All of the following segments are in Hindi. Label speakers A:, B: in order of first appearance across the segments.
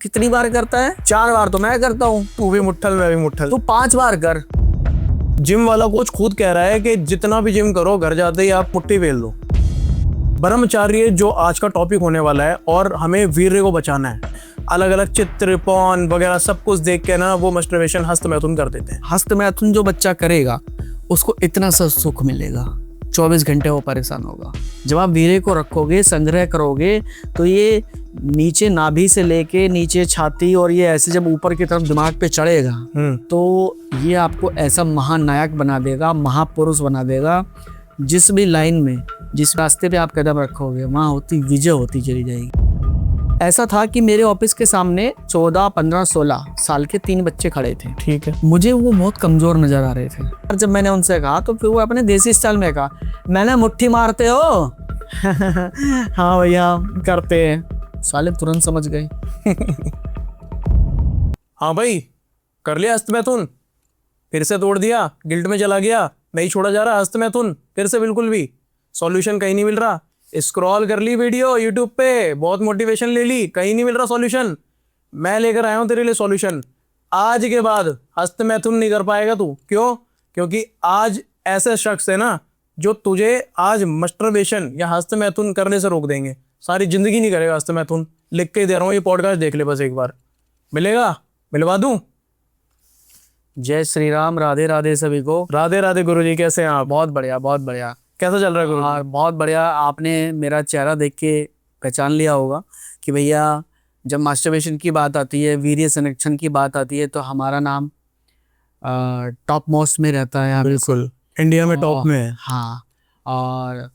A: कितनी बार करता है? 4 बार तो मैं करता हूँ।
B: तू भी मुट्ठल, मैं भी मुट्ठल।
A: तू 5 बार कर।
B: जिम वाला कोच खुद कह रहा है कि जितना भी जिम करो घर जाते ही आप मुट्ठी फेल दो। ब्रह्मचार्य जो आज का टॉपिक होने वाला है और हमें वीर्य को बचाना है। अलग अलग चित्र, पॉर्न वगैरह सब कुछ देख के ना वो मस्टरबेशन, हस्त मैथुन कर देते हैं।
A: हस्त मैथुन जो बच्चा करेगा उसको इतना सा सुख मिलेगा, 24 घंटे वो परेशान होगा। जब आप वीर्य को रखोगे, संग्रह करोगे, तो ये नीचे नाभि से लेके नीचे छाती और ये ऐसे जब ऊपर की तरफ दिमाग पे चढ़ेगा तो ये आपको ऐसा महानायक बना देगा, महापुरुष बना देगा। जिस भी लाइन में, जिस रास्ते पे आप कदम रखोगे वहाँ होती विजय होती चली जाएगी। ऐसा था कि मेरे ऑफिस के सामने 14, 15, 16 साल के 3 बच्चे खड़े थे।
B: ठीक है।
A: मुझे वो बहुत कमजोर नजर आ रहे थे और जब मैंने उनसे कहा तो फिर वो अपने देसी स्टाइल में कहा, मैंने मुट्ठी मारते हो? हाँ भैया करते हैं। साले तुरंत समझ गए।
B: हाँ भाई, कर लिया हस्त मैथुन, फिर से तोड़ दिया, गिल्ट में चला गया, नहीं छोड़ा जा रहा हस्त मैथुन, फिर से बिल्कुल भी सॉल्यूशन कहीं नहीं मिल रहा। स्क्रॉल कर ली वीडियो यूट्यूब पे, बहुत मोटिवेशन ले ली, कहीं नहीं मिल रहा सॉल्यूशन। मैं लेकर आया हूं तेरे लिए सॉल्यूशन। आज के बाद हस्त मैथुन नहीं कर पाएगा तू। क्यों? क्योंकि आज ऐसे शख्स है ना जो तुझे आज मस्टरबेशन या हस्त मैथुन करने से रोक देंगे। सारी जिंदगी नहीं करेगा हस्त मैथुन। लिख के दे रहा हूँ, ये पॉडकास्ट देख ले बस एक बार। मिलेगा? मिलवा दूं?
A: जय श्री राम, राधे राधे सभी को।
B: राधे राधे गुरुजी, कैसे हैं आप?
A: बहुत बढ़िया, बहुत बढ़िया।
B: कैसा चल रहा है गुरु?
A: हाँ, बहुत बढ़िया। आपने मेरा चेहरा देख के पहचान लिया होगा कि भैया जब मास्टरबेशन की बात आती है, वीर्य संरक्षण की बात आती है तो हमारा नाम टॉप मोस्ट में रहता है।
B: बिल्कुल, इंडिया में टॉप में है।
A: हाँ, और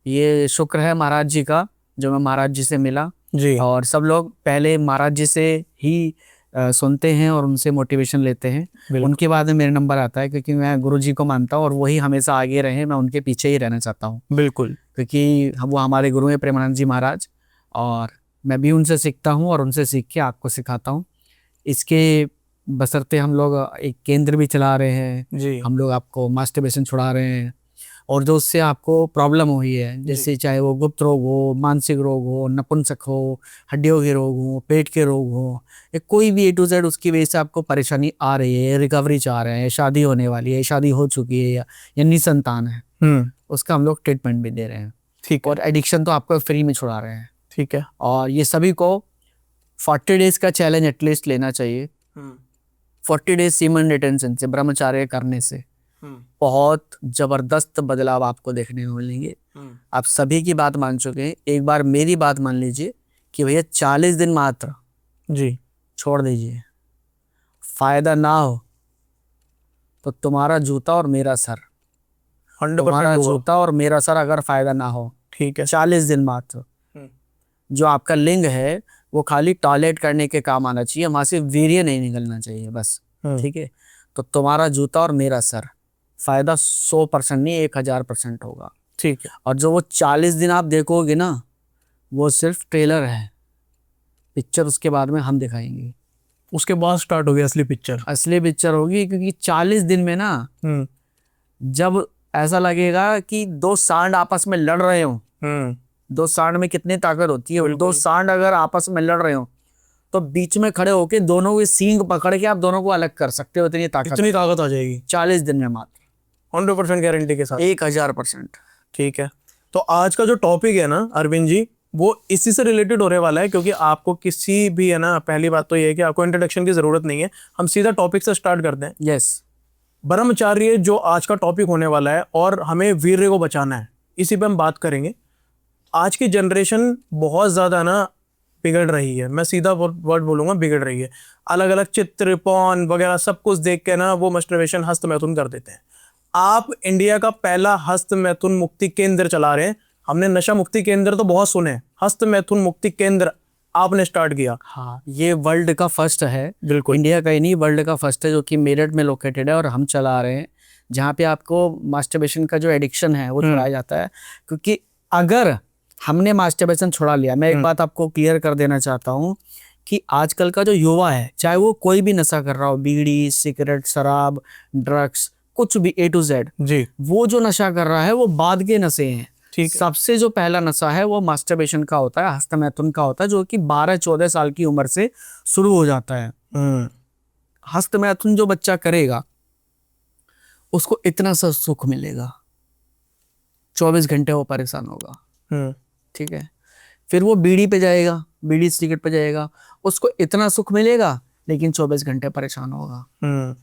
A: ये शुक्र है महाराज जी का जो मैं महाराज जी से मिला
B: जी।
A: और सब लोग पहले महाराज जी से ही सुनते हैं और उनसे मोटिवेशन लेते हैं। उनके बाद में मेरा नंबर आता है क्योंकि मैं गुरु जी को मानता हूँ और वही हमेशा आगे रहे, मैं उनके पीछे ही रहना चाहता हूँ।
B: बिल्कुल,
A: क्योंकि वो हमारे गुरु हैं प्रेमानंद जी महाराज और मैं भी उनसे सीखता हूँ और उनसे सीख के आपको सिखाता हूँ। इसके बशर्ते हम लोग एक केंद्र भी चला रहे हैं
B: जी।
A: हम लोग आपको मास्टरबेशन छुड़ा रहे हैं और जो उससे आपको प्रॉब्लम हुई है, जैसे चाहे वो गुप्त रोग हो, मानसिक रोग हो, नपुंसक हो, हड्डियों के रोग हो, पेट के रोग हो, या कोई भी A to Z उसकी वजह से आपको परेशानी आ रही है, रिकवरी चाह रहे हैं, शादी होने वाली है, शादी हो चुकी है या निसंतान है, उसका हम लोग ट्रीटमेंट भी दे रहे हैं।
B: ठीक।
A: और एडिक्शन तो आपको फ्री में छुड़ा रहे हैं।
B: ठीक है।
A: और ये सभी को 40 डेज का चैलेंज एटलीस्ट लेना चाहिए। 40 डेज सीमन रिटेंशन से, ब्रह्मचार्य करने से बहुत जबरदस्त बदलाव आपको देखने को मिलेंगे। आप सभी की बात मान चुके हैं, एक बार मेरी बात मान लीजिए कि भैया 40 दिन मात्र
B: जी
A: छोड़ दीजिए। फायदा ना हो तो तुम्हारा जूता और मेरा सर,
B: 100%
A: तुम्हारा
B: होगा।
A: जूता और मेरा सर अगर फायदा ना हो।
B: ठीक है।
A: 40 दिन मात्र। जो आपका लिंग है वो खाली टॉयलेट करने के काम आना चाहिए, वहां से वीर्य नहीं निकलना चाहिए बस। ठीक है, तो तुम्हारा जूता और मेरा सर, फायदा 100% नहीं 1000% होगा।
B: ठीक है।
A: और जो वो 40 दिन आप देखोगे ना, वो सिर्फ ट्रेलर है, पिक्चर उसके बाद में हम दिखाएंगे।
B: उसके बाद स्टार्ट हो गया असली पिक्चर।
A: असली पिक्चर होगी, क्योंकि 40 दिन में ना जब ऐसा लगेगा कि 2 सांड आपस में लड़ रहे हो। 2 सांड में कितनी ताकत होती है? 2 सांड अगर आपस में लड़ रहे हो तो बीच में खड़े होके दोनों के सींग पकड़ के आप दोनों को अलग कर सकते हो। इतनी ताकत आ जाएगी 40 दिन में मात्र,
B: 100% गारंटी के साथ,
A: 1000%।
B: ठीक है। तो आज का जो टॉपिक है ना अरविंद जी, वो इसी से रिलेटेड होने वाला है, क्योंकि आपको किसी भी है ना, पहली बात तो ये है कि आपको इंट्रोडक्शन की जरूरत नहीं है। हम सीधा टॉपिक से स्टार्ट करते हैं।
A: यस।
B: ब्रह्मचार्य जो आज का टॉपिक होने वाला है और हमें वीर्य को बचाना है, इसी पे हम बात करेंगे। आज की जनरेशन बहुत ज़्यादा ना बिगड़ रही है, मैं सीधा वर्ड बोलूँगा, बिगड़ रही है। अलग अलग चित्र, पॉर्न वगैरह सब कुछ देख के ना वो मस्टरबेशन, हस्त मैथुन कर देते हैं। आप इंडिया का पहला हस्त मैथुन मुक्ति केंद्र चला रहे हैं। हमने नशा मुक्ति केंद्र तो बहुत सुने, हस्त मैथुन मुक्ति केंद्र आपने स्टार्ट किया।
A: हाँ, ये वर्ल्ड का फर्स्ट है।
B: बिल्कुल,
A: इंडिया का ही नहीं, वर्ल्ड का फर्स्ट है, जो कि मेरठ में लोकेटेड है और हम चला रहे हैं, जहाँ पे आपको मास्टरबेशन का जो एडिक्शन है वो छुड़ाया जाता है। क्योंकि अगर हमने मास्टरबेशन छुड़ा लिया, मैं एक बात आपको क्लियर कर देना चाहता हूँ कि आजकल का जो युवा है, चाहे वो कोई भी नशा कर रहा हो, बीड़ी, सिगरेट, शराब, ड्रग्स, कुछ भी A to Z,
B: जी,
A: वो जो नशा कर रहा है वो बाद के नशे हैं।
B: ठीक है।
A: सबसे जो पहला नशा है वो मास्टरबेशन का होता है, हस्तमैथुन का होता है, जो कि 12-14 साल की उम्र से शुरू हो जाता है। हस्तमैथुन जो बच्चा करेगा उसको इतना सा सुख मिलेगा, 24 घंटे वो परेशान होगा। ठीक है। फिर वो बीड़ी पे जाएगा, बीड़ी सिगरेट पे जाएगा, उसको इतना सुख मिलेगा लेकिन 24 घंटे परेशान होगा।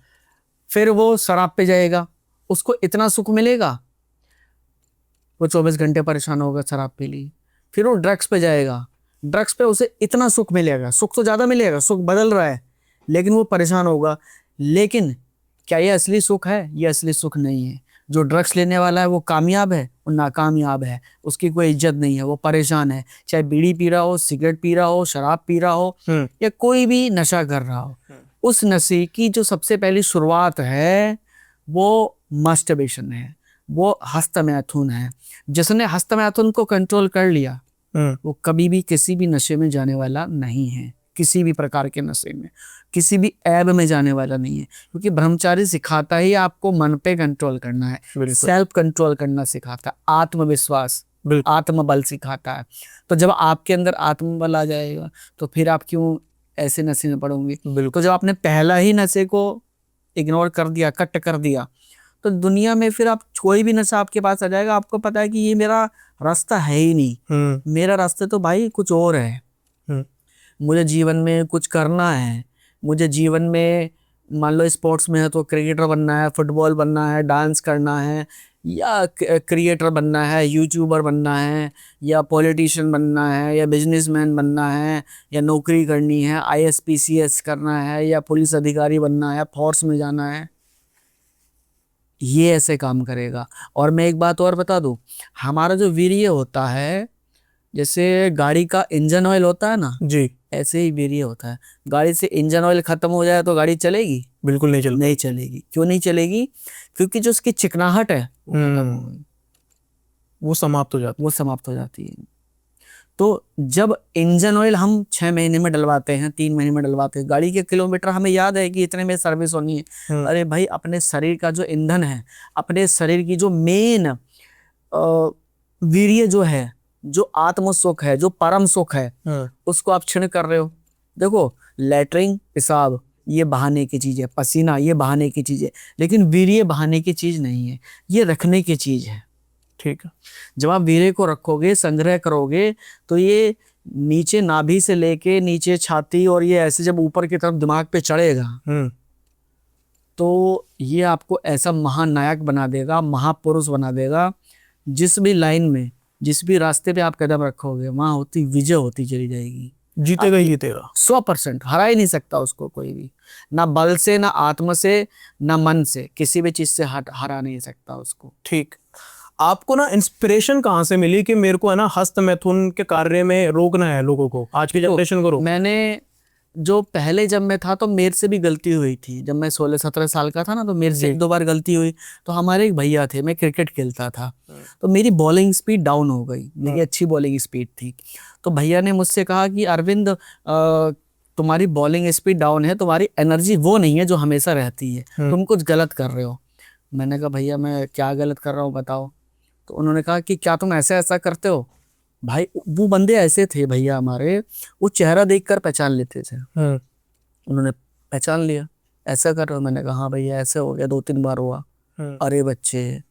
A: फिर वो शराब पे जाएगा, उसको इतना सुख मिलेगा, वो 24 घंटे परेशान होगा, शराब पी ली। फिर वो ड्रग्स पे जाएगा, ड्रग्स पे उसे इतना सुख मिलेगा, सुख तो ज्यादा मिलेगा, सुख बदल रहा है लेकिन वो परेशान होगा। लेकिन क्या ये असली सुख है? ये असली सुख नहीं है। जो ड्रग्स लेने वाला है वो कामयाब है, वो नाकामयाब है, उसकी कोई इज्जत नहीं है, वो परेशान है। चाहे बीड़ी पी रहा हो, सिगरेट पी रहा हो, शराब पी रहा हो या कोई भी नशा कर रहा हो, उस नशे की जो सबसे पहली शुरुआत है वो मास्टरबेशन है, वो हस्तमैथुन है। जिसने हस्तमैथुन को कंट्रोल कर लिया वो कभी भी किसी भी नशे में जाने वाला नहीं है, किसी भी प्रकार के नशे में, किसी भी ऐब में जाने वाला नहीं है। क्योंकि ब्रह्मचारी सिखाता ही आपको मन पे कंट्रोल करना है, सेल्फ कंट्रोल करना सिखाता है, आत्मविश्वास, आत्मबल सिखाता है। तो जब आपके अंदर आत्मबल आ जाएगा तो फिर आप क्यों ऐसे नशे में पड़ोगे? तो जब आपने पहला ही नशे को इग्नोर कर दिया, कट कर दिया, तो दुनिया में फिर आप कोई भी नशा आपके पास आ जाएगा, आपको पता है कि ये मेरा रास्ता है ही नहीं, मेरा रास्ता तो भाई कुछ और है। मुझे जीवन में कुछ करना है, मुझे जीवन में मान लो स्पोर्ट्स में है तो क्रिकेटर बनना है, फुटबॉल बनना है, डांस करना है, या क्रिएटर बनना है, यूट्यूबर बनना है, या पॉलिटिशियन बनना है, या बिजनेसमैन बनना है, या नौकरी करनी है, IAS PCS करना है, या पुलिस अधिकारी बनना है, फोर्स में जाना है, ये ऐसे काम करेगा। और मैं एक बात और बता दूं, हमारा जो वीर्य होता है, जैसे गाड़ी का इंजन ऑयल होता है ना
B: जी,
A: ऐसे ही वीर्य होता है। गाड़ी से इंजन ऑयल खत्म हो जाए तो गाड़ी चलेगी?
B: बिल्कुल नहीं
A: नहीं चलेगी। क्यों नहीं चलेगी? क्योंकि जो उसकी चिकनाहट है वो खत्म हो गई,
B: वो समाप्त हो जाता,
A: वो समाप्त हो जाती है। तो जब इंजन ऑयल हम 6 महीने में डलवाते हैं, 3 महीने में डलवाते हैं, गाड़ी के किलोमीटर हमें याद है कि इतने में सर्विस होनी है। अरे भाई, अपने शरीर का जो ईंधन है, अपने शरीर की जो मेन वीर्य जो है, जो आत्म सुख है, जो परम सुख है, उसको आप क्षीण कर रहे हो। देखो, लैट्रिन, पेशाब ये बहाने की चीज है, पसीना ये बहाने की चीज है, लेकिन वीर्य बहाने की चीज नहीं है, ये रखने की चीज है।
B: ठीक है।
A: जब आप वीर्य को रखोगे, संग्रह करोगे, तो ये नीचे नाभि से लेके नीचे छाती और ये ऐसे जब ऊपर की तरफ दिमाग पे चढ़ेगा तो ये आपको ऐसा महानायक बना देगा, महापुरुष बना देगा। जिस भी लाइन में, जिस भी रास्ते पे आप कदम रखोगे वहां होती विजय होती चली जाएगी।
B: जीतेगा ही जीतेगा,
A: 100%। हरा ही नहीं सकता उसको कोई भी, ना बल से, ना आत्म से, ना मन से, किसी भी चीज से हरा नहीं सकता उसको।
B: ठीक। आपको ना इंस्पिरेशन कहाँ से मिली कि मेरे को है ना हस्तमैथुन के कार्य में रोकना है लोगों को, आज की जनरेशन को?
A: मैंने जो पहले जब मैं था तो मेरे से भी गलती हुई थी। जब मैं 16-17 साल का था ना तो मेरे से 1-2 बार गलती हुई। तो हमारे एक भैया थे, मैं क्रिकेट खेलता था, तो मेरी बॉलिंग स्पीड डाउन हो गई, मेरी अच्छी बॉलिंग स्पीड थी। तो भैया ने मुझसे कहा कि अरविंद, तुम्हारी बॉलिंग स्पीड डाउन है, तुम्हारी एनर्जी वो नहीं है जो हमेशा रहती है, तुम कुछ गलत कर रहे हो। मैंने कहा भैया मैं क्या गलत कर रहा हूँ बताओ। तो उन्होंने कहा कि क्या तुम ऐसा ऐसा करते हो? भाई वो बंदे ऐसे थे भैया हमारे, वो चेहरा देखकर पहचान लेते थे। उन्होंने पहचान लिया, ऐसा कर रहे हो? मैंने कहा हाँ भैया ऐसे हो गया, 2-3 बार हुआ। अरे बच्चे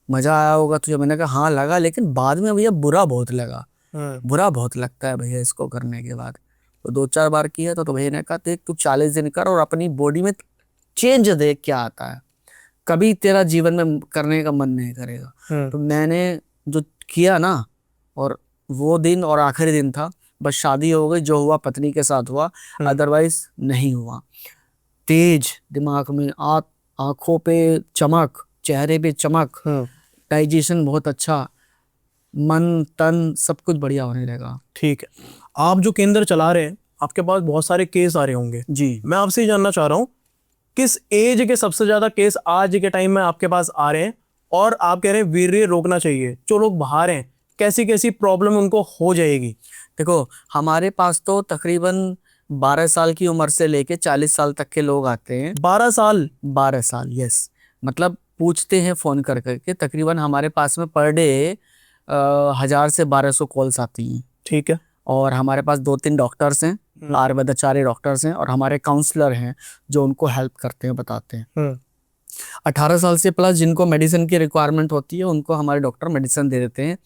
A: मजा आया होगा तुझे? मैंने कहा हाँ लगा, लेकिन बाद में भैया बुरा बहुत लगा। बुरा बहुत लगता है भैया इसको करने के बाद। तो 2-4 बार किया तो भैया ने कहा देख तू 40 दिन कर और अपनी बॉडी में चेंज देख क्या आता है, कभी तेरा जीवन में करने का मन नहीं करेगा। तो मैंने जो किया ना, और वो दिन और आखिरी दिन था, बस शादी हो गई, जो हुआ पत्नी के साथ हुआ, अदरवाइज नहीं हुआ। तेज दिमाग में, आंखों पे चमक, चेहरे पे चमक, डाइजेशन बहुत अच्छा, मन तन सब कुछ बढ़िया होने लगा।
B: ठीक है। आप जो केंद्र चला रहे हैं, आपके पास बहुत सारे केस आ रहे होंगे
A: जी।
B: मैं आपसे ये जानना चाह रहा हूँ, किस एज के सबसे ज्यादा केस आज के टाइम में आपके पास आ रहे हैं, और आप कह रहे हैं वीर्य रोकना चाहिए, जो लोग बाहर हैं कैसी कैसी प्रॉब्लम उनको हो जाएगी?
A: देखो हमारे पास तो तकरीबन 12 साल की उम्र से लेके 40 साल तक के लोग आते हैं।
B: 12 साल?
A: 12 साल, यस। मतलब पूछते हैं फोन कर करके, तकरीबन हमारे पास में पर डे 1000 से 1200 कॉल्स आती हैं।
B: ठीक है।
A: और हमारे पास 2-3 डॉक्टर्स हैं, आयुर्वेदाचार्य डॉक्टर्स हैं, और हमारे काउंसलर हैं जो उनको हेल्प करते हैं, बताते हैं। 18 साल से प्लस जिनको मेडिसिन की रिक्वायरमेंट होती है उनको हमारे डॉक्टर मेडिसिन दे देते हैं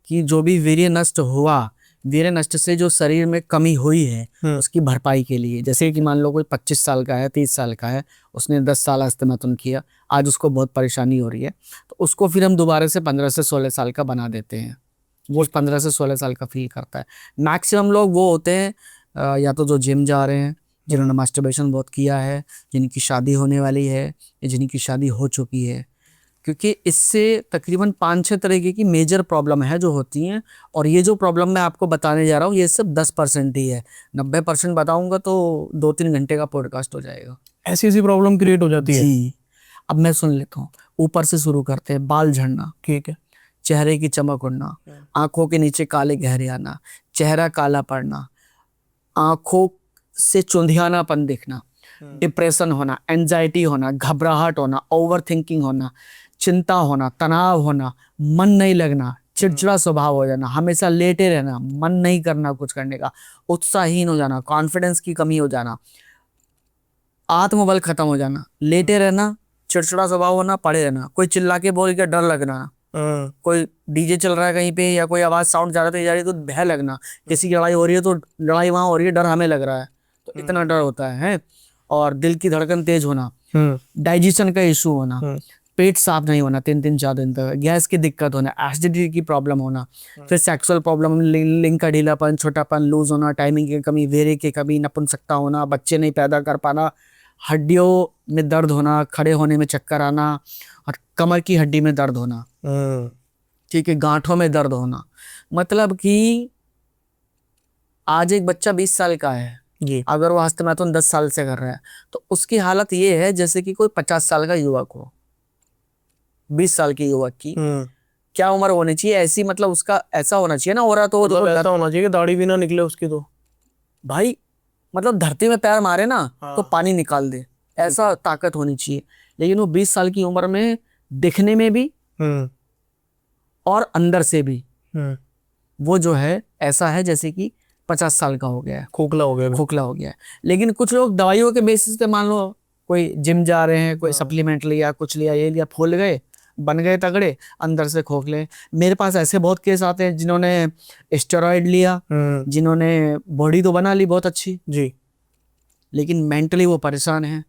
A: कि जो भी वीर्य नष्ट हुआ, वीर्य नष्ट से जो शरीर में कमी हुई है उसकी भरपाई के लिए। जैसे कि मान लो कोई 25 साल का है, 30 साल का है, उसने 10 साल हस्तमैथुन किया, आज उसको बहुत परेशानी हो रही है, तो उसको फिर हम दोबारा से 15 से 16 साल का बना देते हैं। वो 15 से 16 साल का फील करता है। मैक्सिमम लोग वो होते हैं या तो जो जिम जा रहे हैं, जिन्होंने मास्टरबेशन बहुत किया है, जिनकी शादी होने वाली है या जिनकी शादी हो चुकी है, क्योंकि इससे तकरीबन 5-6 तरीके की मेजर प्रॉब्लम है जो होती हैं। और ये जो प्रॉब्लम मैं आपको बताने जा रहा हूँ ये सिर्फ 10% ही है। 90% बताऊंगा तो 2-3 घंटे का पॉडकास्ट हो जाएगा।
B: ऐसी ऐसी प्रॉब्लम क्रिएट हो जाती है।
A: जी, अब मैं सुन लेता हूँ। ऊपर से शुरू करते हैं। बाल झड़ना,
B: ठीक है।
A: चेहरे की चमक उड़ना, आंखों के नीचे काले गहरे आना, चेहरा काला पड़ना, आंखों से चुंधियानापन दिखना, डिप्रेशन होना, एंजाइटी होना, घबराहट होना, ओवर थिंकिंग होना, चिंता होना, तनाव होना, मन नहीं लगना, चिड़चिड़ा स्वभाव हो जाना, हमेशा लेटे रहना, मन नहीं करना कुछ करने का, उत्साहहीन हो जाना, कॉन्फिडेंस की कमी हो जाना, आत्मबल खत्म हो जाना, लेटे रहना, चिड़चिड़ा स्वभाव होना, पड़े रहना, कोई चिल्ला के बोल के डर लगना, कोई डीजे चल रहा है कहीं पे या कोई आवाज साउंड जा रही है तो भय लगना, किसी की लड़ाई हो रही है तो लड़ाई वहां हो रही है, डर हमें लग रहा है, तो इतना डर होता है। और दिल की धड़कन तेज होना, डाइजेशन का इशू होना, पेट साफ नहीं होना 3-3 4 दिन तक, गैस की दिक्कत होना, एसिडिटी की प्रॉब्लम होना, फिर सेक्सुअल प्रॉब्लम, लिंग का ढीलापन, छोटापन, लूज होना, टाइमिंग की कमी, वेरे की कमी, नपुंसकता होना, बच्चे नहीं पैदा कर पाना, हड्डियों में दर्द होना, खड़े होने में चक्कर आना, और कमर की हड्डी में दर्द होना, ठीक है, गांठों में दर्द होना। मतलब कि आज एक बच्चा 20 साल का है
B: जी।
A: अगर वो हस्तमैथुन 10 साल से कर रहा है तो उसकी हालत ये है जैसे कि कोई 50 साल का युवक हो। 20 साल के युवक की क्या उम्र होनी चाहिए ऐसी, मतलब उसका ऐसा होना चाहिए ना, हो रहा तो
B: मतलब ऐसा होना चाहिए कि दाढ़ी भी ना निकले उसकी, तो
A: भाई मतलब धरती में पैर मारे ना तो पानी निकाल दे, ऐसा ताकत होनी चाहिए। लेकिन वो 20 साल की उम्र में दिखने में भी और अंदर से भी वो जो है ऐसा है जैसे कि 50 साल का हो गया है,
B: खोखला हो गया,
A: खोखला हो गया है। लेकिन कुछ लोग दवाइयों के बेसिस पे, मान लो कोई जिम जा रहे हैं, कोई सप्लीमेंट लिया, कुछ लिया, ये लिया, फूल गए, बन गए तगड़े, अंदर से खोखले। मेरे पास ऐसे बहुत केस आते हैं जिन्होंने स्टेरॉइड लिया, जिन्होंने बॉडी तो बना ली बहुत अच्छी
B: जी,
A: लेकिन मेंटली वो परेशान है,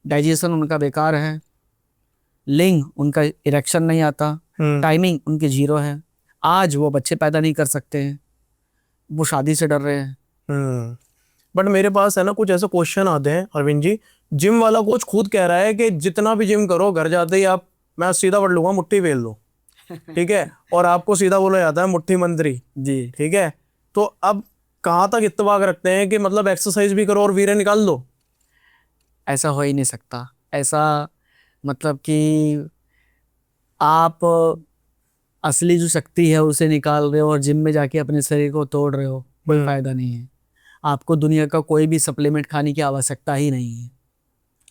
A: डाइजेशन उनका बेकार है, लिंग उनका इरेक्शन नहीं आता, टाइमिंग उनकी 0 है, आज वो बच्चे पैदा नहीं कर सकते हैं, वो शादी से डर रहे हैं।
B: बट मेरे पास है ना कुछ ऐसे क्वेश्चन आते हैं अरविंद जी, जिम वाला कोच खुद कह रहा है कि जितना भी जिम करो घर जाते ही आप, मैं सीधा पढ़ लूंगा, मुट्ठी फेल दो, ठीक है, और आपको सीधा बोला जाता है मुट्ठी मंत्री
A: जी,
B: ठीक है। तो अब कहाँ तक इत्तेफाक रखते हैं कि मतलब एक्सरसाइज भी करो और वीर्य निकाल दो?
A: ऐसा हो ही नहीं सकता। ऐसा मतलब कि आप असली जो शक्ति है उसे निकाल रहे हो और जिम में जाके अपने शरीर को तोड़ रहे हो, कोई फायदा नहीं है। आपको दुनिया का कोई भी सप्लीमेंट खाने की आवश्यकता ही नहीं है,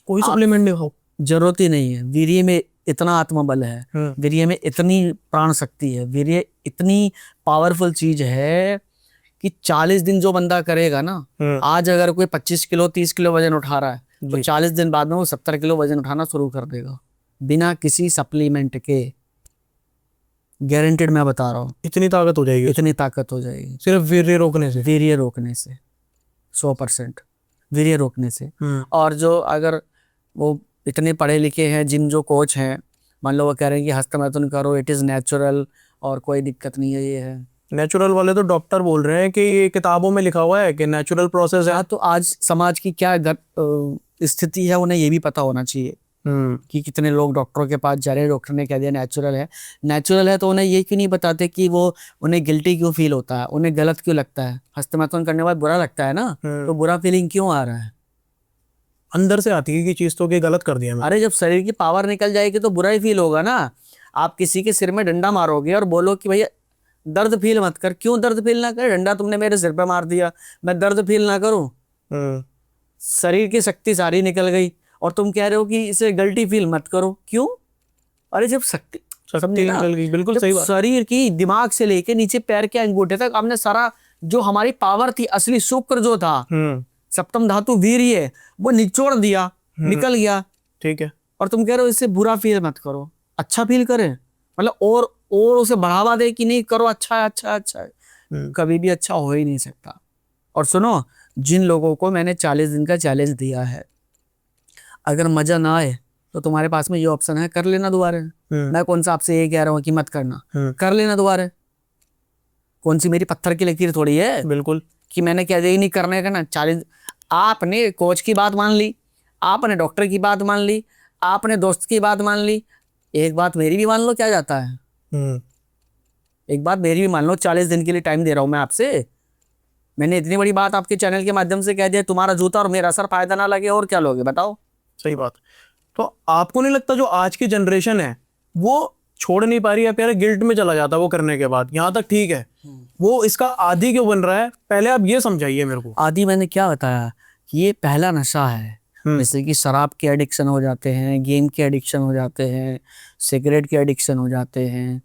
B: कोई सप्लीमेंट नहीं खाओ,
A: जरूरत ही नहीं है। वीर्य में इतना आत्मबल है, वीर्य में इतनी प्राण शक्ति है, वीर्य इतनी पावरफुल चीज है कि 40 दिन जो बंदा करेगा ना, आज अगर कोई 25 किलो 30 किलो वजन उठा रहा है तो 40 दिन बाद में वो 70 किलो वजन उठाना शुरू कर देगा बिना किसी सप्लीमेंट के। गारंटेड, मैं बता रहा हूँ।
B: इतनी ताकत हो जाएगी,
A: इतनी ताकत हो जाएगी
B: सिर्फ वीर्य रोकने से,
A: वीर्य रोकने से, 100% वीर्य रोकने से। और जो अगर वो इतने पढ़े लिखे हैं, जिम जो कोच हैं, मान लो वो कह रहे हैं कि हस्तमैथुन करो, इट इज़ नेचुरल और कोई दिक्कत नहीं है, ये है
B: नेचुरल वाले तो डॉक्टर बोल रहे हैं कि ये किताबों में लिखा हुआ है कि नेचुरल प्रोसेस है।
A: तो आज समाज की क्या स्थिति है उन्हें ये भी पता होना चाहिए कि कितने लोग डॉक्टरों के पास जा रहे हैं, डॉक्टर ने कह दिया नेचुरल है। नेचुरल है तो उन्हें ये क्यों नहीं बताते कि वो उन्हें गिल्टी क्यों फील होता है, उन्हें गलत क्यों लगता है, हस्तमैथुन करने के बाद बुरा लगता है ना, तो बुरा फीलिंग क्यों आ रहा है,
B: अंदर से आती है कि चीज तो कि गलत कर दिया मैं।
A: अरे जब शरीर की पावर निकल जाएगी तो बुरा ही फील होगा ना। आप किसी के सिर में डंडा मारोगे और बोलो कि भैया दर्द फील मत कर, क्यों दर्द फील ना कर, डंडा तुमने मेरे सिर पे मार दिया, मैं दर्द फील ना करूं, शरीर की शक्ति सारी निकल गई और तुम कह रहे हो कि इसे गिल्टी फील मत करो, क्यों? अरे जब शक्ति
B: शक्ति निकल गई, बिल्कुल
A: जब
B: सही बात।
A: शरीर की दिमाग से लेके नीचे पैर के अंगूठे तक हमने सारा जो हमारी पावर थी, असली शुक्र जो था, सप्तम धातु वीर्य, वो निचोड़ दिया, निकल गया।
B: ठीक है।
A: और तुम कह रहे हो इससे बुरा फील मत करो, अच्छा फील करें, मतलब और उसे बढ़ावा दे कि नहीं करो, अच्छा है अच्छा है अच्छा है। कभी भी अच्छा हो ही नहीं सकता। और सुनो, जिन लोगों को मैंने 40 दिन का चैलेंज दिया है, अगर मजा ना आए तो तुम्हारे पास में ये ऑप्शन है, कर लेना दोबारा। मैं कौन सा आपसे ये कह रहा हूँ कि मत करना, कर लेना दोबारा। कौन सी मेरी पत्थर की लकीर थोड़ी है
B: बिल्कुल
A: कि मैंने कह दिया ही नहीं करने का ना। 40 आपने कोच की बात मान ली, आपने डॉक्टर की बात मान ली, आपने दोस्त की बात मान ली, एक बात मेरी भी मान लो, क्या जाता है। एक बात मेरी भी मान लो, 40 दिन के लिए टाइम दे रहा हूं मैं आपसे। मैंने इतनी बड़ी बात आपके चैनल के माध्यम से कह दिया, तुम्हारा जूता और मेरा असर फायदा ना लगे और क्या लोगे बताओ।
B: सही बात। तो आपको नहीं लगता जो आज की जनरेशन है वो छोड़ नहीं पा रही है, प्यारे गिल्ट में चला जाता है वो करने के बाद, यहाँ तक ठीक है, वो इसका आदी क्यों बन रहा है? पहले आप ये समझाइए मेरे को।
A: आदि मैंने क्या बताया कि ये पहला नशा है। जैसे कि शराब के एडिक्शन हो जाते हैं, गेम के एडिक्शन हो जाते हैं, सिगरेट के एडिक्शन हो जाते हैं,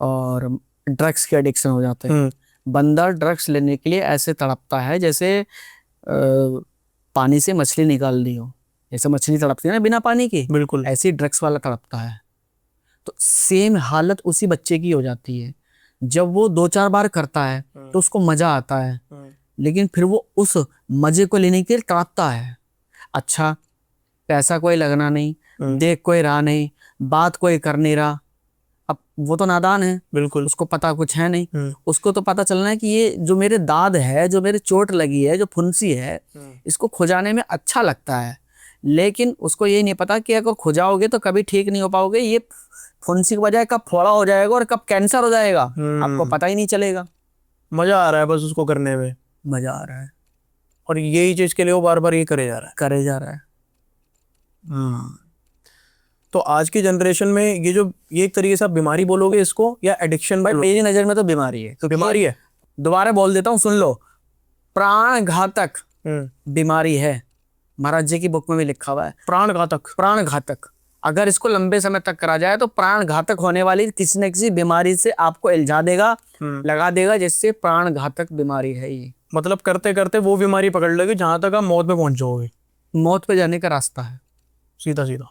A: और ड्रग्स के एडिक्शन हो जाते हैं। बंदा ड्रग्स लेने के लिए ऐसे तड़पता है जैसे पानी से मछली निकाल दी हो, जैसे मछली तड़पती है ना बिना पानी की,
B: बिल्कुल
A: ऐसे ही ड्रग्स वाला तड़पता है। तो सेम हालत उसी बच्चे की हो जाती है। जब वो 2-4 बार करता है तो उसको मजा आता है, लेकिन फिर वो उस मजे को लेने के लिए तड़पता है। अच्छा, पैसा कोई लगना नहीं, देख कोई रहा नहीं, बात कोई कर नहीं रहा। अब वो तो नादान है,
B: बिल्कुल,
A: उसको पता कुछ है नहीं। उसको तो पता चलना है कि ये जो मेरे दाद है, जो मेरे चोट लगी है, जो फुंसी है, इसको खुजाने में अच्छा लगता है। लेकिन उसको ये नहीं पता कि अगर खुजाओगे तो कभी ठीक नहीं हो पाओगे। ये फुंसी के बजाय कब फोड़ा हो जाएगा और कब कैंसर हो जाएगा आपको पता ही नहीं चलेगा।
B: मजा आ रहा है बस उसको करने में,
A: मजा आ रहा है,
B: और यही चीज के लिए वो बार बार ये करे जा रहा है। तो आज की जनरेशन में ये एक तरीके से आप बीमारी बोलोगे इसको या एडिक्शन?
A: भाई मेरी नजर में तो बीमारी है। तो
B: बीमारी है,
A: दोबारा बोल देता हूँ, सुन लो, प्राण घातक बीमारी है। महाराज जी की बुक में भी लिखा हुआ है,
B: प्राण घातक।
A: प्राण घातक। अगर इसको लंबे समय तक करा जाए तो प्राण घातक होने वाली किसी न किसी बीमारी से आपको इल्जा देगा, लगा देगा, जिससे प्राण घातक बीमारी है ये।
B: मतलब करते करते वो बीमारी पकड़ लेगी जहां तक आप मौत पे पहुंच जाओगे।
A: मौत पे जाने का रास्ता है
B: सीधा सीधा,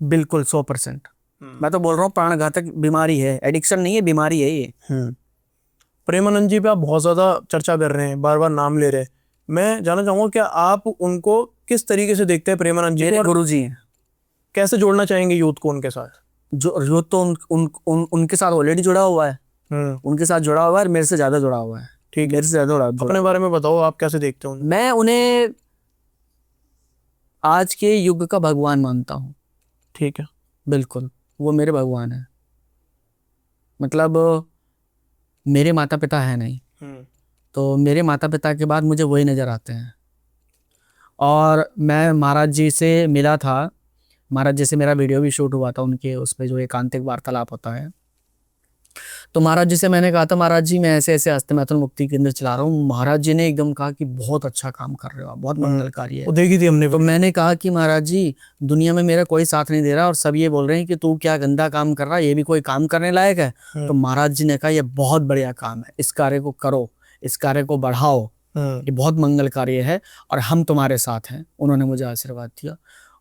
A: बिल्कुल 100%। मैं तो बोल रहा हूँ प्राण घातक बीमारी है, एडिक्शन नहीं है, बीमारी है ये।
B: प्रेमानंद जी पे आप बहुत ज्यादा चर्चा कर रहे हैं, बार बार नाम ले रहे हैं। मैं जानना चाहूंगा क्या आप उनको किस तरीके से देखते हैं, प्रेमानंद जी?
A: मेरे गुरु जी हैं।
B: कैसे जोड़ना चाहेंगे यूथ को उनके साथ?
A: जो यूथ तो उनके साथ ऑलरेडी जुड़ा हुआ है, उनके साथ जुड़ा हुआ है, मेरे से ज्यादा जुड़ा हुआ है।
B: ठीक,
A: मेरे से ज्यादा जुड़ा।
B: अपने बारे में बताओ, आप कैसे देखते हो?
A: मैं उन्हें आज के युग का भगवान मानता हूँ।
B: ठीक है,
A: बिल्कुल, वो मेरे भगवान है। मतलब मेरे माता पिता है नहीं, तो मेरे माता पिता के बाद मुझे वही नज़र आते हैं। और मैं महाराज जी से मिला था, महाराज जी से मेरा वीडियो भी शूट हुआ था उनके उस पर जो एकांतिक वार्तालाप होता है। तो महाराज जी से मैंने कहा था, महाराज जी मैं ऐसे ऐसे हस्त मैथुन मुक्ति केंद्र चला रहा हूँ। महाराज जी ने एकदम कहा कि बहुत अच्छा काम कर रहे हो आप, बहुत मंगलकारी है।
B: वो देखी थी हमने।
A: तो मैंने कहा कि महाराज जी दुनिया में मेरा कोई साथ नहीं दे रहा और सब ये बोल रहे हैं कि तू क्या गंदा काम कर रहा है, ये भी कोई काम करने लायक है? तो महाराज जी ने कहा ये बहुत बढ़िया काम है, इस कार्य को करो, इस कार्य को बढ़ाओ, ये बहुत मंगल कार्य है और हम तुम्हारे साथ हैं। उन्होंने मुझे आशीर्वाद दिया।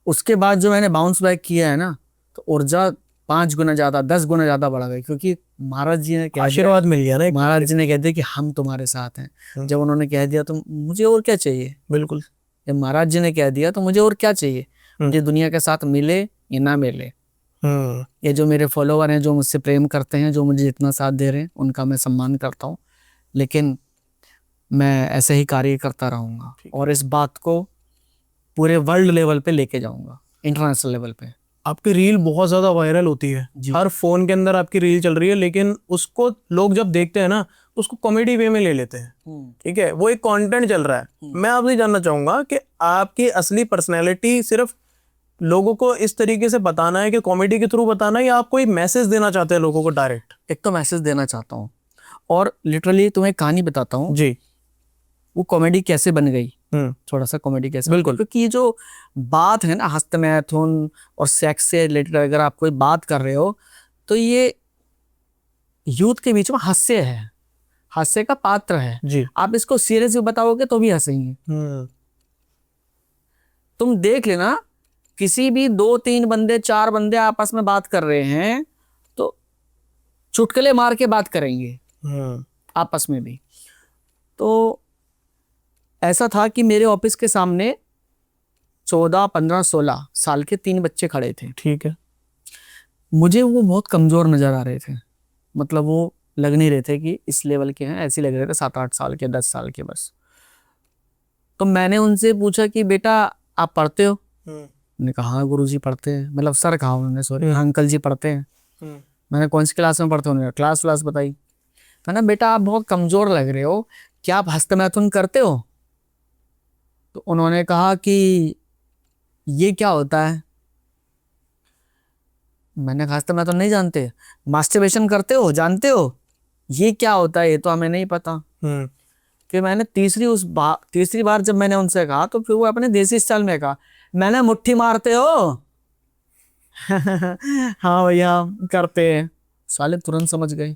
A: उसके बाद जो मैंने बाउंस बैक किया है ना, तो ऊर्जा 5 गुना ज्यादा, 10 गुना ज्यादा बढ़ गई, क्योंकि महाराज जी ने
B: आशीर्वाद मिल गया ना।
A: महाराज जी ने कह दिया कि हम तुम्हारे साथ हैं। जब उन्होंने कह दिया तो मुझे और क्या चाहिए?
B: बिल्कुल,
A: जब महाराज जी ने कह दिया तो मुझे और क्या चाहिए? मुझे दुनिया के साथ मिले या ना मिले, ये जो मेरे फॉलोवर हैं, जो मुझसे प्रेम करते हैं, जो मुझे जितना साथ दे रहे हैं, उनका मैं सम्मान करता हूँ। लेकिन मैं ऐसे ही कार्य करता रहूँगा और इस बात को पूरे वर्ल्ड लेवल पे लेके जाऊँगा, इंटरनेशनल लेवल पे।
B: आपकी रील बहुत ज्यादा वायरल होती है, हर फोन के अंदर आपकी रील चल रही है, लेकिन उसको लोग जब देखते हैं ना तो उसको कॉमेडी वे में ले लेते हैं। ठीक है, वो एक कंटेंट चल रहा है। मैं आपसे जानना चाहूंगा कि आपकी असली पर्सनैलिटी सिर्फ लोगों को इस तरीके से बताना है कि कॉमेडी के थ्रू बताना है, या आप कोई मैसेज देना चाहते हैं लोगों को डायरेक्ट?
A: एक तो मैसेज देना चाहता हूँ, और लिटरली तुम्हें कहानी बताता हूँ
B: जी,
A: वो कॉमेडी कैसे बन गई। थोड़ा सा कॉमेडी कैसे?
B: बिल्कुल,
A: क्योंकि ये जो बात है ना हस्त मैथुन और सेक्स से रिलेटेड, अगर आप कोई बात कर रहे हो तो ये यूथ के बीच में हास्य है, हास्य का पात्र है।
B: जी।
A: आप इसको सीरियस भी बताओगे तो भी हंसेंगे। तुम देख लेना, किसी भी 2-3 बंदे 4 बंदे आपस में बात कर रहे हैं तो चुटकुले मार के बात करेंगे आपस में भी। तो ऐसा था कि मेरे ऑफिस के सामने 14, 15, 16 साल के 3 बच्चे खड़े थे।
B: ठीक है।
A: मुझे वो बहुत कमजोर नजर आ रहे थे, मतलब वो लग नहीं रहे थे कि इस लेवल के हैं, ऐसे लग रहे थे 7-8 साल के, 10 साल के बस। तो मैंने उनसे पूछा कि बेटा आप पढ़ते हो? मैंने कहा हाँ गुरुजी पढ़ते हैं, मतलब सर कहा उन्होंने, सॉरी अंकल जी पढ़ते हैं। मैंने कौन सी क्लास में पढ़ते हो? उन्होंने क्लास व्लास बताई। मैंने बेटा आप बहुत कमजोर लग रहे हो, क्या आप हस्तमैथुन करते हो? तो उन्होंने कहा कि ये क्या होता है? मैंने कहा हस्तमैथुन नहीं जानते? मास्टरबेशन करते हो, जानते हो? ये क्या होता है? ये तो हमें नहीं पता। फिर मैंने तीसरी बार जब मैंने उनसे कहा तो फिर वो अपने देसी स्टाइल में कहा, मैंने मुट्ठी मारते हो? हाँ भैया करते हैं। साले तुरंत समझ गए।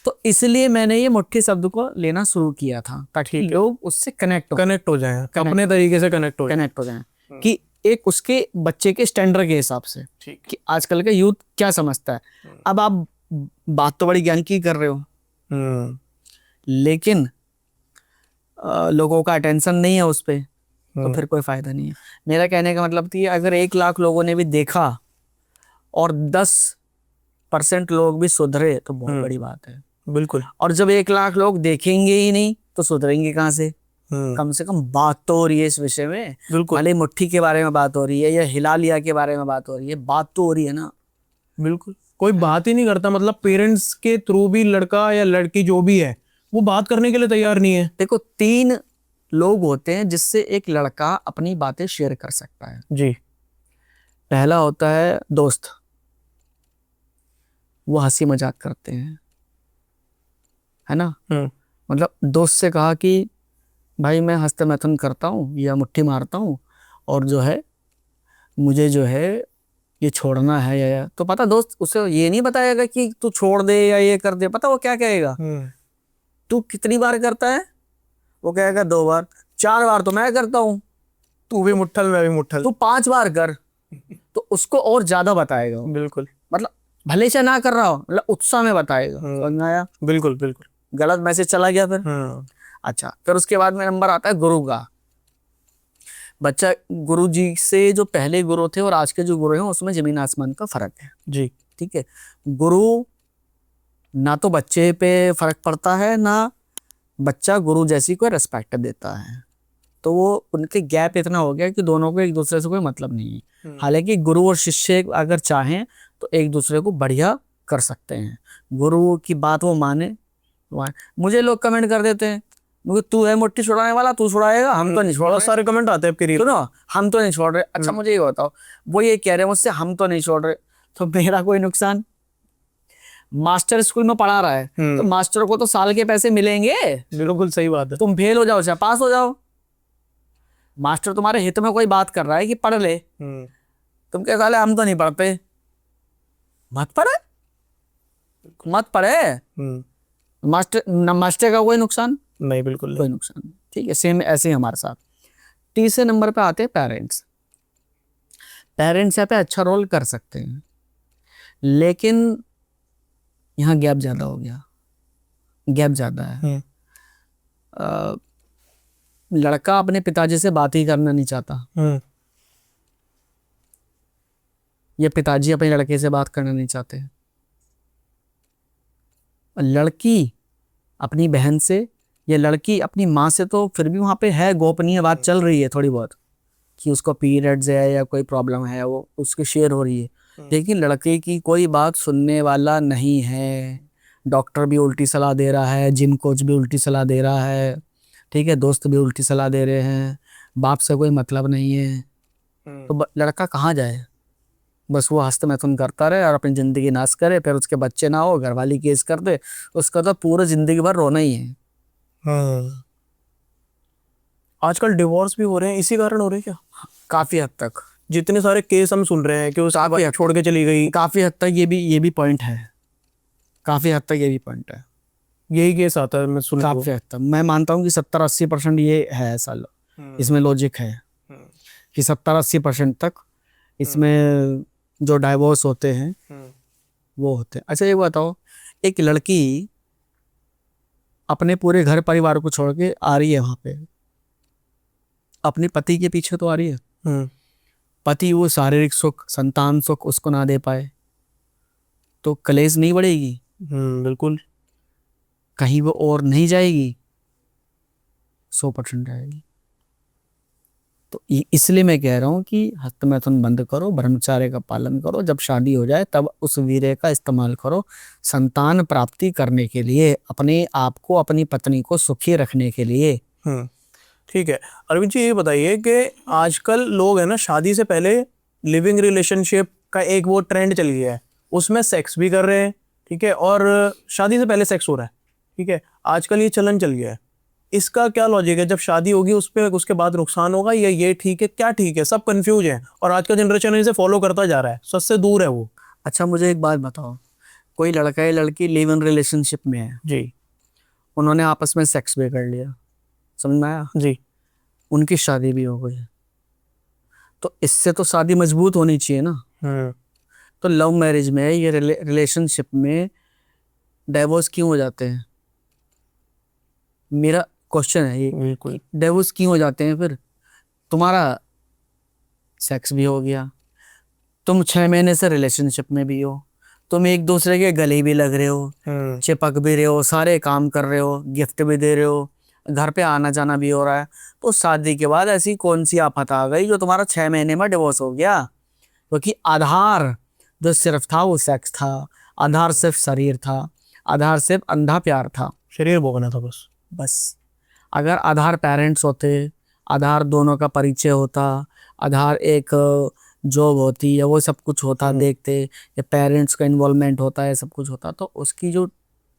A: तो इसलिए मैंने ये मुट्ठी शब्द को लेना शुरू किया था ताकि लोग उससे कनेक्ट हो जाएं,
B: अपने तरीके से कनेक्ट हो
A: जाएं कि एक उसके बच्चे के स्टैंडर्ड के हिसाब से कि आजकल का यूथ क्या समझता है। अब आप बात तो बड़ी ज्ञान की कर रहे हो, लेकिन लोगों का अटेंशन नहीं है उस पे, तो फिर कोई फायदा नहीं है। मेरा कहने का मतलब थी अगर 1 लाख लोगों ने भी देखा और 10% लोग भी सुधरे तो बहुत बड़ी बात है।
B: बिल्कुल।
A: और जब 1 लाख लोग देखेंगे ही नहीं तो सुधरेंगे कहाँ से? कम से कम बात तो हो रही है इस विषय में।
B: बिल्कुल।
A: भले मुट्ठी के बारे में बात हो रही है या हिला लिया के बारे में बात हो रही है, बात तो हो रही है ना।
B: बिल्कुल। कोई बात ही नहीं करता, मतलब पेरेंट्स के थ्रू भी लड़का या लड़की जो भी है वो बात करने के लिए तैयार नहीं है।
A: देखो 3 लोग होते हैं जिससे एक लड़का अपनी बातें शेयर कर सकता है।
B: जी।
A: पहला होता है दोस्त, वो हंसी मजाक करते हैं, है ना। मतलब दोस्त से कहा कि भाई मैं हस्तमैथुन करता हूँ या मुट्ठी मारता हूँ और जो है मुझे जो है ये छोड़ना है, या तो पता दोस्त उसे ये नहीं बताएगा कि तू छोड़ दे या ये कर दे। पता वो क्या कहेगा? तू कितनी बार करता है? वो कहेगा 2 बार। 4 बार तो मैं करता हूँ।
B: तू भी मुट्ठल मैं भी मुट्ठल।
A: तू 5 बार कर, तो उसको और ज्यादा बताएगा।
B: बिल्कुल।
A: मतलब भले से ना कर रहा हो, मतलब उत्साह में बताएगा। समझ में आया?
B: बिल्कुल बिल्कुल।
A: गलत मैसेज चला गया फिर। अच्छा, फिर उसके बाद में नंबर आता है गुरु का। बच्चा गुरु जी से जो पहले गुरु थे और आज के जो गुरु हैं उसमें जमीन आसमान का फर्क है।
B: जी।
A: ठीक है। गुरु ना तो बच्चे पे फर्क पड़ता है, ना बच्चा गुरु जैसी कोई रिस्पेक्ट देता है। तो वो उनके गैप इतना हो गया कि दोनों को एक दूसरे से कोई मतलब नहीं है। हालांकि गुरु और शिष्य अगर चाहें तो एक दूसरे को बढ़िया कर सकते हैं। गुरु की बात वो माने। मुझे लोग कमेंट कर देते हैं तू है मुट्ठी छुड़ाने वाला, तू छुड़ाएगा, हम तो नहीं छोड़ रहे।
B: बहुत सारे कमेंट आते हैं आपके रील।
A: सुनो, हम तो नहीं छोड़ रहे। अच्छा मुझे ये बताओ, वो ये कह रहे हैं मुझसे हम तो नहीं छोड़ रहे, तो मेरा कोई नुकसान? मास्टर स्कूल में पढ़ा रहा है तो मास्टर को तो साल के पैसे मिलेंगे।
B: बिल्कुल सही बात है।
A: तुम फेल हो जाओ चाहे पास हो जाओ, मास्टर तुम्हारे हित में कोई बात कर रहा है कि पढ़ ले। तुम क्या साले हम तो नहीं पढ़ते, मत पढ़े। मास्टर का कोई नुकसान
B: नहीं, बिल्कुल
A: कोई नुकसान नहीं। ठीक है, सेम ऐसे ही हमारे साथ। तीसरे नंबर पे आते हैं पेरेंट्स। पेरेंट्स यहाँ पे अच्छा रोल कर सकते हैं, लेकिन यहाँ गैप ज्यादा हो गया। गैप ज्यादा है। लड़का अपने पिताजी से बात ही करना नहीं चाहता, या पिताजी अपने लड़के से बात करना नहीं चाहते। लड़की अपनी बहन से या लड़की अपनी माँ से तो फिर भी वहाँ पे है, गोपनीय बात चल रही है थोड़ी बहुत कि उसको पीरियड्स है या कोई प्रॉब्लम है, वो उसकी शेयर हो रही है। लेकिन लड़के की कोई बात सुनने वाला नहीं है। डॉक्टर भी उल्टी सलाह दे रहा है, जिम कोच भी उल्टी सलाह दे रहा है, ठीक है, दोस्त भी उल्टी सलाह दे रहे हैं, बाप से कोई मतलब नहीं है। तो लड़का कहाँ जाए? बस वो हस्तमैथुन करता रहे और अपनी ज़िंदगी नाश करे, फिर उसके बच्चे ना हो, घरवाली केस कर दे, उसका तो पूरा ज़िंदगी भर रोना ही है।
B: आजकल डिवोर्स भी हो रहे हैं, इसी कारण हो रहे हैं क्या?
A: काफ़ी हद तक
B: जितने सारे केस हम सुन रहे हैं कि उसके बाद छोड़ के चली गई,
A: काफी हद तक ये भी पॉइंट है, काफी हद तक ये भी पॉइंट है,
B: यही केस आता है मैं सुन।
A: काफी हद तक मैं मानता हूँ कि 70-80% ये है ऐसा, इसमें लॉजिक है कि 70-80% तक इसमें जो डाइवोर्स होते हैं वो होते हैं। अच्छा ये बताओ, एक लड़की अपने पूरे घर परिवार को छोड़ के आ रही है वहां पे, अपने पति के पीछे तो आ रही है, पति वो शारीरिक सुख, संतान सुख उसको ना दे पाए तो कलेश नहीं बढ़ेगी?
B: बिल्कुल।
A: कहीं वो और नहीं जाएगी? 100% जाएगी। तो इसलिए मैं कह रहा हूँ कि हस्तमैथुन बंद करो, ब्रह्मचर्य का पालन करो, जब शादी हो जाए तब उस वीर्य का इस्तेमाल करो संतान प्राप्ति करने के लिए, अपने आप को, अपनी पत्नी को सुखी रखने के लिए।
B: ठीक है अरविंद जी, ये बताइए कि आजकल लोग है ना शादी से पहले लिविंग रिलेशनशिप का एक वो ट्रेंड चल गया है, उसमें सेक्स भी कर रहे हैं, ठीक है, और शादी से पहले सेक्स हो रहा है, ठीक है, आजकल ये चलन चल गया है। इसका क्या लॉजिक है? जब शादी होगी उस पे उसके बाद नुकसान होगा या ये ठीक है, क्या ठीक है? सब कंफ्यूज है और आज का जनरेशन इसे फॉलो करता जा रहा है, सच से दूर है वो।
A: अच्छा मुझे एक बात बताओ, कोई लड़का या लड़की लिव इन रिलेशनशिप में है
B: जी,
A: उन्होंने आपस में सेक्स भी कर लिया, समझ में आया,
B: जी,
A: उनकी शादी भी हो गई, तो इससे तो शादी मजबूत होनी चाहिए ना। तो लव मैरिज में, ये रिलेशनशिप में डाइवोर्स क्यों हो जाते हैं? मेरा क्वेश्चन है ये,
B: बिल्कुल।
A: डाइवोर्स क्यों हो जाते हैं? फिर तुम्हारा सेक्स भी हो गया, तुम 6 महीने से रिलेशनशिप में भी हो, तुम एक दूसरे के गले भी लग रहे हो, चिपक भी रहे हो, सारे काम कर रहे हो, गिफ्ट भी दे रहे हो, घर पे आना जाना भी हो रहा है, तो शादी के बाद ऐसी कौन सी आफत आ गई जो तुम्हारा 6 महीने में डिवोर्स हो गया? क्योंकि आधार जो सिर्फ था वो सेक्स था, आधार सिर्फ शरीर था, आधार सिर्फ अंधा प्यार था,
B: शरीर भोगना था बस।
A: अगर आधार पेरेंट्स होते, आधार दोनों का परिचय होता, आधार एक जॉब होती या वो सब कुछ होता देखते, या पेरेंट्स का इन्वॉल्वमेंट होता है, सब कुछ होता, तो उसकी जो,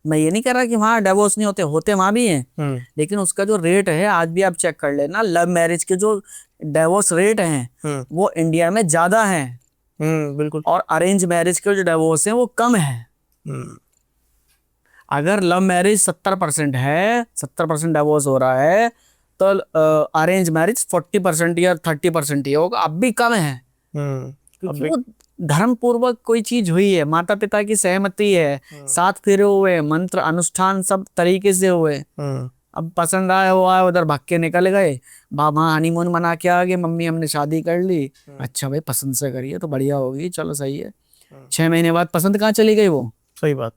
A: मैं ये नहीं कह रहा कि वहाँ डिवोर्स नहीं होते वहाँ भी हैं, लेकिन उसका जो रेट है आज भी आप चेक कर लेना, लव मैरिज के जो डिवोर्स रेट हैं वो इंडिया में ज्यादा हैं,
B: बिल्कुल,
A: और अरेंज मैरिज के जो डिवोर्स हैं वो कम है। अगर लव मैरिज 70% है, 70% डिवोर्स हो रहा है, तो अरेंज मैरिज 40% या 30% ही होगा, अब भी कम है, क्योंकि वो धर्म पूर्वक कोई चीज हुई है, माता पिता की सहमति है, 7 फेरे हुए, मंत्र अनुष्ठान सब तरीके से हुए, अब पसंद आया वो आया, उधर भाग के निकल गए, वहाँ हनीमून मना के आ गए, मम्मी हमने शादी कर ली, अच्छा भाई पसंद से करिए तो बढ़िया होगी, चलो सही है, 6 महीने बाद पसंद कहाँ चली गई वो?
B: सही बात।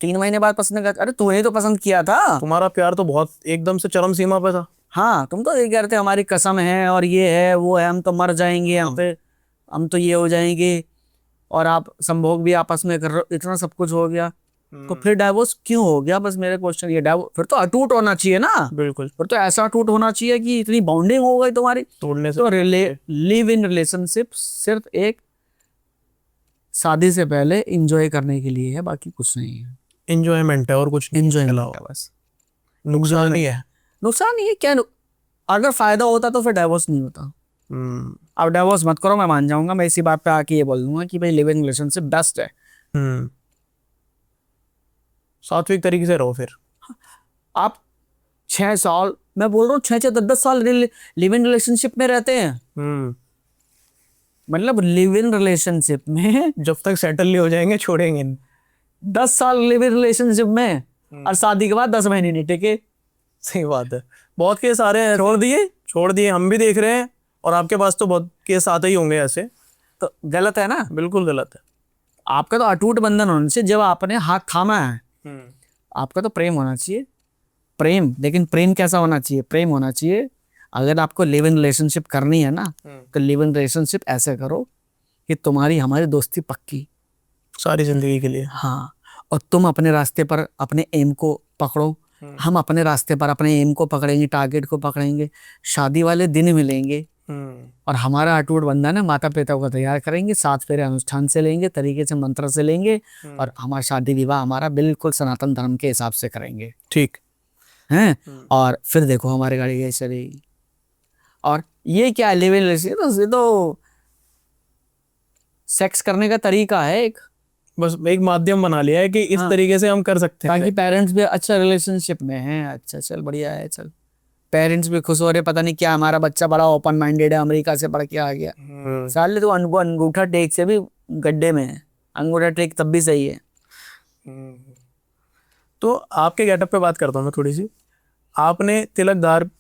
A: 3 महीने बाद पसंद कर, अरे तूने तो पसंद किया था,
B: तुम्हारा प्यार तो बहुत एकदम से चरम सीमा पे था।
A: हाँ तुम तो ये कह रहे थे हमारी कसम है और ये है वो है, हम तो मर जाएंगे यहाँ पे, हम तो ये हो जाएंगे, और आप संभोग भी आपस में कर रहे हो, इतना सब कुछ हो गया, तो फिर डाइवोर्स क्यों हो गया? बस मेरे क्वेश्चन ये, डाइवोर्स फिर तो अटूट होना चाहिए ना,
B: बिल्कुल,
A: फिर तो ऐसा अटूट होना चाहिए कि इतनी बाउंडिंग हो गई तुम्हारी,
B: तोड़ने से
A: तो लिव इन रिलेशनशिप सिर्फ एक शादी से पहले एंजॉय करने के लिए है, बाकी कुछ नहीं है,
B: एंजॉयमेंट है और कुछ नहीं,
A: एंजॉयमेंट है बस,
B: नुकसान नहीं है।
A: नुकसान नहीं है क्या? अगर फायदा होता तो फिर डाइवोर्स नहीं होता। अब डाइवोर्स मत करो, मैं मान जाऊंगा, मैं इसी बात पे आके ये बोल दूंगा कि भाई लिव इन रिलेशनशिप बेस्ट है,
B: सात्विक तरीके से रहो। फिर
A: आप 6 साल, मैं बोल रहा हूँ 6-10 साल लिव इन रिलेशनशिप में रहते हैं, मतलब लिव इन रिलेशनशिप में
B: जब तक सेटल नहीं हो जाएंगे छोड़ेंगे।
A: 10 साल लिव इन रिलेशनशिप में, और शादी के बाद 10 महीने नहीं टिके।
B: सही बात है, बहुत केस आ रहे हैं, छोड़ दिए, हम भी देख रहे हैं, और आपके पास तो बहुत केस आते ही होंगे ऐसे,
A: तो गलत है ना?
B: बिल्कुल गलत है।
A: आपका तो अटूट बंधन होना चाहिए, जब आपने हाथ थामा है आपका तो प्रेम होना चाहिए, प्रेम, लेकिन प्रेम कैसा होना चाहिए? प्रेम होना चाहिए, अगर आपको लिव इन रिलेशनशिप करनी है ना, तो लिव इन रिलेशनशिप ऐसे करो कि तुम्हारी हमारी दोस्ती पक्की
B: सारी जिंदगी के लिए।
A: हाँ, और तुम अपने रास्ते पर अपने एम को पकड़ो, हम अपने रास्ते पर अपने एम को पकड़ेंगे, टारगेट को पकड़ेंगे, शादी वाले दिन मिलेंगे, और हमारा अटूट बंधन है, माता पिता को तैयार करेंगे, 7 फेरे अनुष्ठान से लेंगे, तरीके से मंत्र से लेंगे, और हमारा शादी विवाह हमारा बिल्कुल सनातन धर्म के हिसाब से करेंगे,
B: ठीक
A: हैं? और फिर देखो हमारी गाड़ी कैसे चलेगी। और ये क्या लिव इन रिलेशनशिप, ये तो सेक्स करने का तरीका है एक,
B: बस एक माध्यम बना लिया है कि इस
A: हाँ।
B: तरीके से हम कर सकते हैं।
A: ताकि पेरेंट्स भी अच्छा रिलेशनशिप में हैं। अच्छा चल बढ़िया है, चल पेरेंट्स भी खुश हो रहे, पता नहीं क्या हमारा बच्चा बड़ा ओपन माइंडेड है, अमेरिका से पढ़ के आ गया। साले तो अंगूठा टेक से भी गड्ढे में है, अंगूठा टेक तब भी सही है।
B: तो आपके गेटअप पे बात करता हूँ मैं थोड़ी सी। आपने तिलक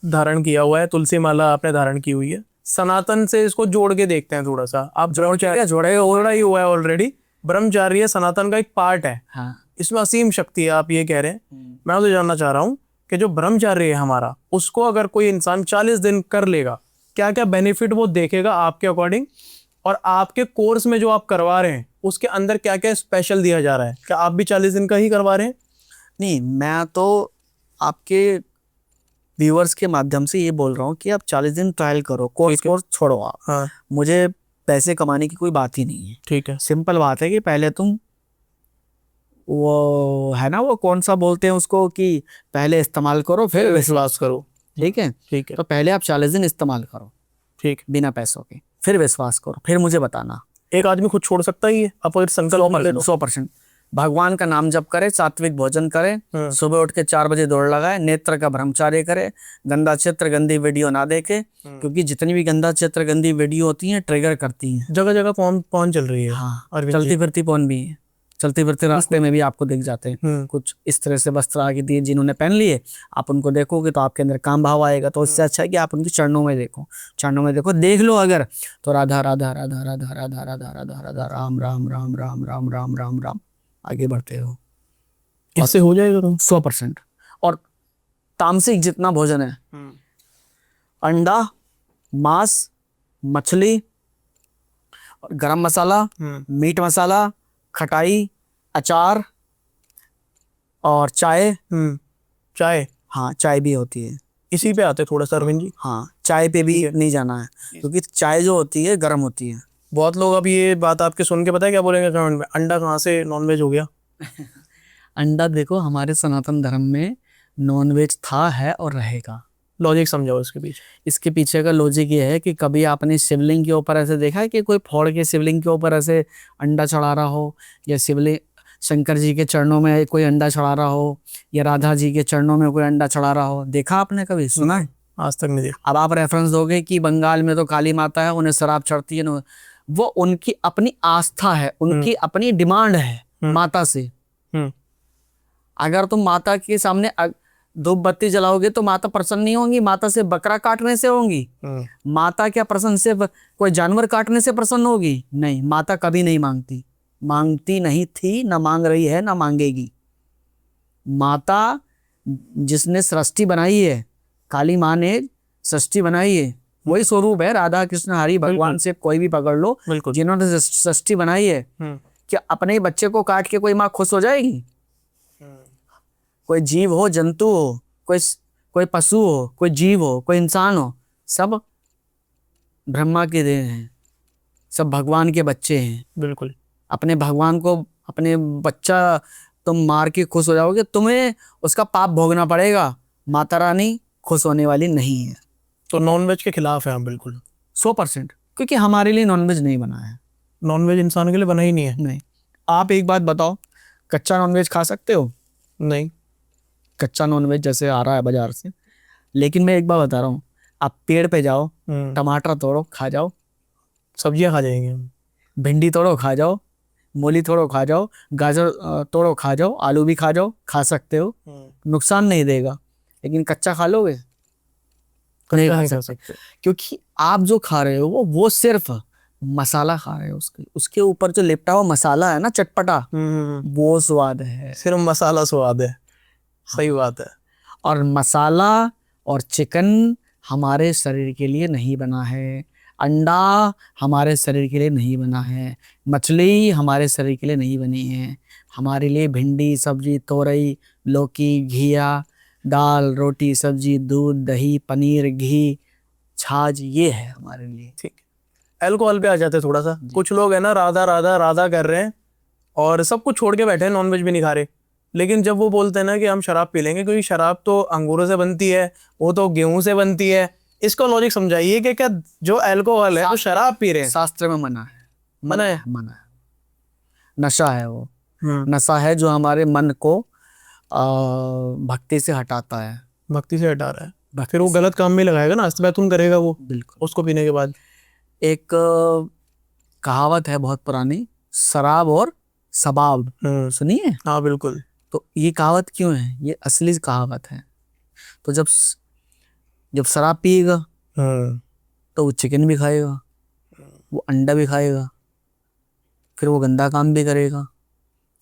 B: धारण किया हुआ है, तुलसी माला आपने धारण की हुई है, सनातन से इसको जोड़ के देखते हैं थोड़ा सा। आप जोड़ा ही हुआ है ऑलरेडी। ब्रह्मचार्य सनातन का एक पार्ट है,
A: हाँ।
B: इसमें असीम शक्ति है, आप ये कह रहे हैं। मैं तो जानना चाह रहा हूँ कि जो ब्रह्मचार्य है हमारा, उसको अगर कोई इंसान 40 दिन कर लेगा, क्या क्या बेनिफिट वो देखेगा आपके अकॉर्डिंग, और आपके कोर्स में जो आप करवा रहे हैं उसके अंदर क्या क्या स्पेशल दिया जा रहा है? क्या आप भी 40 दिन का ही करवा रहे हैं?
A: नहीं, मैं तो आपके व्यूअर्स के माध्यम से ये बोल रहा हूँ कि आप 40 दिन ट्रायल करो, कोर्स छोड़ो आप।
B: हाँ
A: मुझे पैसे कमाने की कोई बात ही नहीं है।
B: ठीक है।
A: सिंपल बात है कि पहले तुम वो है ना, वो कौन सा बोलते हैं उसको, कि पहले इस्तेमाल करो फिर विश्वास करो। ठीक है,
B: ठीक है।
A: तो पहले आप 40 दिन इस्तेमाल करो
B: ठीक।
A: बिना पैसों के, फिर विश्वास करो, फिर मुझे बताना।
B: एक आदमी खुद छोड़ सकता ही है, आप अगर संकल्प ले लो।
A: 100%। भगवान का नाम जप करे, सात्विक भोजन करे, सुबह उठ के 4 बजे दौड़ लगाए, नेत्र का ब्रह्मचार्य करे, गंदा चित्र गंदी वीडियो ना देखे, क्योंकि जितनी भी गंदा चित्र गंदी वीडियो होती हैं ट्रिगर करती हैं।
B: जगह जगह पौन चल रही है।
A: हाँ,
B: और
A: चलती फिरती पौन भी है, चलते फिरते रास्ते में भी आपको दिख जाते हैं कुछ इस तरह से वस्त्र आगे दिए जिन्होंने पहन लिए। आप उनको देखोगे तो आपके अंदर काम भाव आएगा। तो इससे अच्छा है कि आप उनके चरणों में देखो, चरणों में देखो, देख लो अगर तो राधा राधा राधा राधा राधा राधा राधा राधा राम राम राम राम राम राम राम राम आगे बढ़ते हो,
B: इससे हो जाएगा तो
A: 100%। और तामसिक जितना भोजन है, अंडा, मांस, मछली, गरम मसाला, मीट मसाला, खटाई, अचार और चाय।
B: चाय,
A: हाँ चाय भी होती है।
B: इसी पे आते थोड़ा सा अरविंद जी।
A: हाँ, चाय पे भी नहीं जाना है, क्योंकि चाय जो होती है गर्म होती है।
B: बहुत लोग अब ये बात आपके सुन के पता है क्या बोलेंगे कमेंट में, अंडा कहाँ से नॉनवेज हो गया?
A: अंडा देखो, हमारे सनातन धर्म में नॉनवेज था, है और रहेगा।
B: लॉजिक समझाओ इसके पीछे।
A: इसके पीछे का लॉजिक ये है कि कभी आपने शिवलिंग के ऊपर ऐसे देखा है कि कोई फोड़ के शिवलिंग के ऊपर ऐसे अंडा चढ़ा रहा हो, या शिवलिंग शंकर जी के चरणों में कोई अंडा चढ़ा रहा हो, या राधा जी के चरणों में कोई अंडा चढ़ा रहा हो? देखा आपने कभी, सुना है?
B: आज तक नहीं देखा।
A: अब आप रेफरेंस दोगे कि बंगाल में तो काली माता है, उन्हें शराब चढ़ती है ना, वो उनकी अपनी आस्था है, उनकी अपनी डिमांड है माता से। अगर तुम माता के सामने धूप बत्ती जलाओगे तो माता प्रसन्न नहीं होंगी, माता से बकरा काटने से होंगी। माता क्या प्रसन्न से कोई जानवर काटने से प्रसन्न होगी? नहीं, माता कभी नहीं मांगती, मांगती नहीं थी, ना मांग रही है, ना मांगेगी। माता जिसने सृष्टि बनाई है, काली माँ ने सृष्टि बनाई है, वही स्वरूप है। राधा कृष्ण हरि भगवान से कोई भी पकड़ लो, जिन्होंने सृष्टि बनाई है, क्या अपने ही बच्चे को काट के कोई माँ खुश हो जाएगी? कोई जीव हो, जंतु हो, कोई पशु हो, कोई जीव हो, कोई इंसान हो, सब ब्रह्मा के देन हैं, सब भगवान के बच्चे हैं।
B: बिल्कुल।
A: अपने भगवान को, अपने बच्चा तुम मार के खुश हो जाओगे, तुम्हें उसका पाप भोगना पड़ेगा। माता रानी खुश होने वाली नहीं है।
B: तो नॉनवेज के खिलाफ है हम बिल्कुल
A: 100%, क्योंकि हमारे लिए नॉनवेज नहीं बना है।
B: नॉनवेज इंसान के लिए बना ही नहीं है।
A: नहीं। आप एक बात बताओ, कच्चा नॉनवेज खा सकते हो?
B: नहीं।
A: कच्चा नॉनवेज जैसे आ रहा है बाजार से, लेकिन मैं एक बात बता रहा हूँ, आप पेड़ पे जाओ, टमाटर तोड़ो खा जाओ,
B: सब्जियां खा जाएंगे हम।
A: भिंडी तोड़ो खा जाओ, मूली तोड़ो खा जाओ, गाजर तोड़ो खा जाओ, आलू भी खा जाओ, खा सकते हो, नुकसान नहीं देगा। लेकिन कच्चा खा लोगे? नहीं खा सकते, क्योंकि आप जो खा रहे हो वो सिर्फ मसाला खा रहे हो, उसके ऊपर जो लिपटा हुआ मसाला है ना, चटपटा, वो स्वाद है,
B: सिर्फ मसाला स्वाद है। सही बात है।
A: और मसाला और चिकन हमारे शरीर के लिए नहीं बना है, अंडा हमारे शरीर के लिए नहीं बना है, मछली हमारे शरीर के लिए नहीं बनी है। हमारे लिए भिंडी, सब्जी, तोरई, लौकी, घिया, दाल, रोटी, सब्जी, दूध, दही, पनीर, घी, छाछ, ये है हमारे लिए।
B: ठीक। अल्कोहल पे आ जाते थोड़ा सा। कुछ लोग है ना, राधा राधा राधा कर रहे हैं और सब कुछ छोड़ के बैठे हैं, नॉनवेज भी नहीं खा रहे, लेकिन जब वो बोलते हैं ना कि हम शराब पी लेंगे, क्योंकि शराब तो अंगूरों से बनती है, वो तो गेहूं से बनती है, इसका लॉजिक समझाइए कि क्या जो अल्कोहल है वो शराब पी रहे हैं?
A: शास्त्र में मना है,
B: मना है।
A: मना है, नशा है वो,
B: हम्म,
A: नशा है जो हमारे मन को भक्ति से हटाता है।
B: भक्ति से हटा रहा है,
A: भक्ति
B: फिर वो
A: से-
B: गलत काम में लगाएगा ना, अस्तबैतुन करेगा वो
A: बिल्कुल।
B: उसको पीने के बाद।
A: एक कहावत है बहुत पुरानी, शराब और सबाब, सुनिए।
B: हाँ बिल्कुल।
A: तो ये कहावत क्यों है? ये असली कहावत है। तो जब शराब पिएगा
B: हम्म,
A: तो वो चिकन भी खाएगा, वो अंडा भी खाएगा, फिर वो गंदा काम भी करेगा,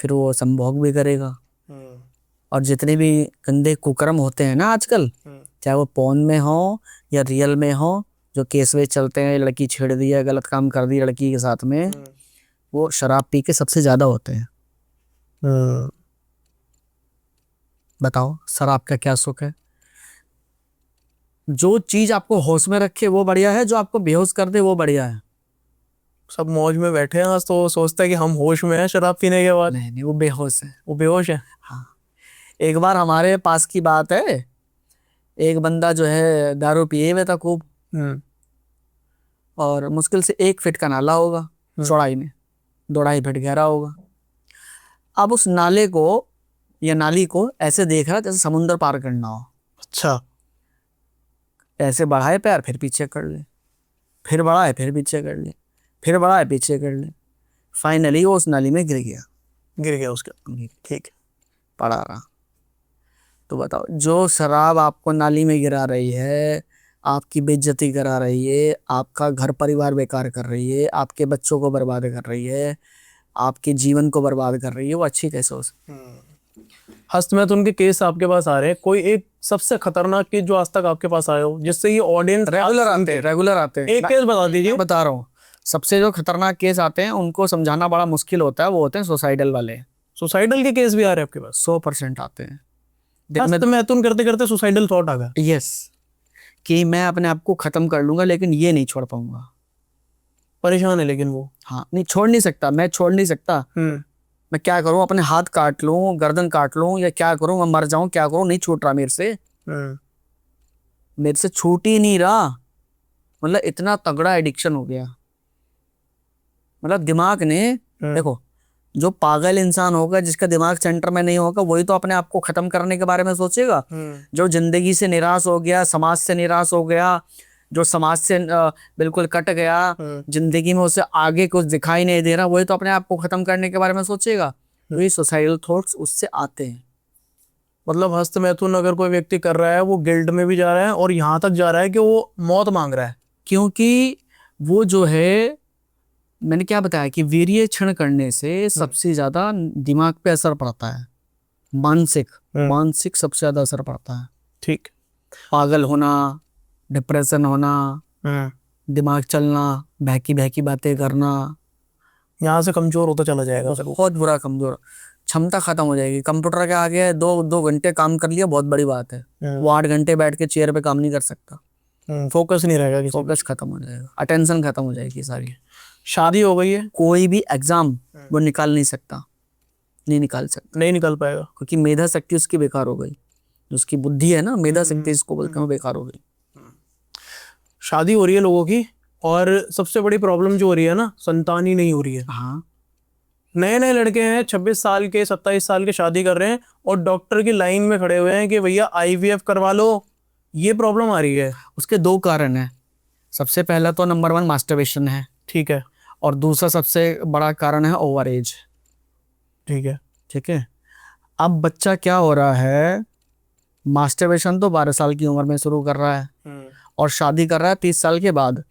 A: फिर वो संभोग भी करेगा। और जितने भी गंदे कुकर्म होते हैं ना आजकल, चाहे वो पोन में हो या रियल में हो, जो केस वेस चलते हैं, लड़की छेड़ दिया, गलत काम कर दिया लड़की के साथ में, वो शराब पी के सबसे ज्यादा होते हैं। बताओ शराब का क्या सुख है? जो चीज आपको होश में रखे वो बढ़िया है, जो आपको बेहोश कर दे वो बढ़िया है।
B: सब मौज में बैठे हैं आज, तो वो सोचता है कि हम होश में हैं शराब पीने के बाद।
A: नहीं नहीं, वो बेहोश है।
B: वो बेहोश है।
A: हाँ, एक बार हमारे पास की बात है, एक बंदा जो है दारू पिए हुए था खूब,
B: हम्म,
A: और मुश्किल से 1 फीट का नाला होगा चौड़ाई में, 2-2.5 फीट गहरा होगा। अब उस नाले को या नाली को ऐसे देख रहा जैसे समुंदर पार करना हो।
B: अच्छा।
A: ऐसे बढ़ाए पैर, फिर पीछे कर ले, फिर बढ़ाए, फिर पीछे कर ले, फिर बढ़ाए, पीछे कर ले। फाइनली वो उस नाली में गिर गया।
B: गिर गया उसका।
A: ठीक, पड़ा रहा। तो बताओ, जो शराब आपको नाली में गिरा रही है, आपकी बेइज्जती करा रही है, आपका घर परिवार बेकार कर रही है, आपके बच्चों को बर्बाद कर रही है, आपके जीवन को बर्बाद कर रही है, वो अच्छी कैसे हो सकती?
B: हस्तमैथुन के केस आपके पास आ रहे हैं, कोई एक सबसे खतरनाक केस जो आज तक आपके पास आया हो, जिससे ये ऑडियंस
A: रेगुलर आते हैं।
B: एक केस बता दीजिए।
A: मैं बता रहा हूँ, सबसे जो खतरनाक केस आते हैं उनको समझाना बड़ा मुश्किल होता है, वो होते हैं सुसाइडल वाले।
B: सुसाइडल के केस भी आ रहे हैं आपके पास?
A: 100% आते हैं। दिन में
B: हस्तमैथुन करते करते सुसाइडल थॉट आ गया।
A: यस, कि मैं अपने आप को खत्म कर लूंगा लेकिन ये नहीं छोड़ पाऊंगा।
B: परेशान है लेकिन वो।
A: हाँ, नहीं छोड़ नहीं सकता, मैं छोड़ नहीं सकता। मैं क्या करूं, अपने हाथ काट लूं, गर्दन काट लूं, या क्या करूं, मैं मर जाऊं, क्या करूं, नहीं छूट रहा मेरे से छूट ही नहीं रहा। मतलब इतना तगड़ा एडिक्शन हो गया। मतलब दिमाग ने, देखो, जो पागल इंसान होगा, जिसका दिमाग सेंटर में नहीं होगा, वही तो अपने आप को खत्म करने के बारे में सोचेगा। जो जिंदगी से निराश हो गया, समाज से निराश हो गया, जो समाज से बिल्कुल कट गया, जिंदगी में उसे आगे कुछ दिखाई नहीं दे रहा, वही तो अपने आप को खत्म करने के बारे में सोचेगा। तो ये सुसाइडल थॉट्स उससे आते हैं।
B: मतलब हस्तमैथुन अगर कोई व्यक्ति कर रहा है, वो गिल्ट में भी जा रहा है और यहाँ तक जा रहा है कि वो मौत मांग रहा है।
A: क्योंकि वो जो है, मैंने क्या बताया कि वीर्य क्षण करने से सबसे ज्यादा दिमाग पे असर पड़ता है, मानसिक सबसे ज्यादा असर पड़ता है।
B: ठीक।
A: पागल होना, डिप्रेशन होना, दिमाग चलना, बहकी बहकी बातें करना,
B: यहाँ से कमजोर होता चला जाएगा।
A: बहुत बुरा कमजोर, क्षमता खत्म हो जाएगी। कंप्यूटर के आगे है, 2 घंटे काम कर लिया बहुत बड़ी बात है, वो 8 घंटे बैठ के चेयर पे काम नहीं कर सकता।
B: फोकस नहीं रहेगा,
A: फोकस खत्म हो जाएगा, अटेंशन खत्म हो जाएगी सारी।
B: शादी हो गई है,
A: कोई भी एग्जाम वो निकाल नहीं सकता, नहीं निकाल सकता,
B: नहीं निकल पाएगा,
A: क्योंकि मेधा शक्ति उसकी बेकार हो गई। उसकी बुद्धि है ना, मेधा शक्ति इसको बोलते हैं, वो बेकार हो गई।
B: शादी हो रही है लोगों की, और सबसे बड़ी प्रॉब्लम जो हो रही है ना, संतान ही नहीं हो रही है।
A: हाँ,
B: नए नए लड़के हैं 26 साल के, 27 साल के, शादी कर रहे हैं और डॉक्टर की लाइन में खड़े हुए हैं कि भैया IVF करवा लो। ये प्रॉब्लम आ रही है।
A: उसके 2 कारण हैं। सबसे पहला तो नंबर 1 मास्टरबेशन है,
B: ठीक है।
A: और दूसरा सबसे बड़ा कारण है ओवर एज।
B: ठीक है।
A: ठीक है, अब बच्चा क्या हो रहा है, मास्टरबेशन तो 12 साल की उम्र में शुरू कर रहा है और शादी कर रहा है 30 साल के बाद।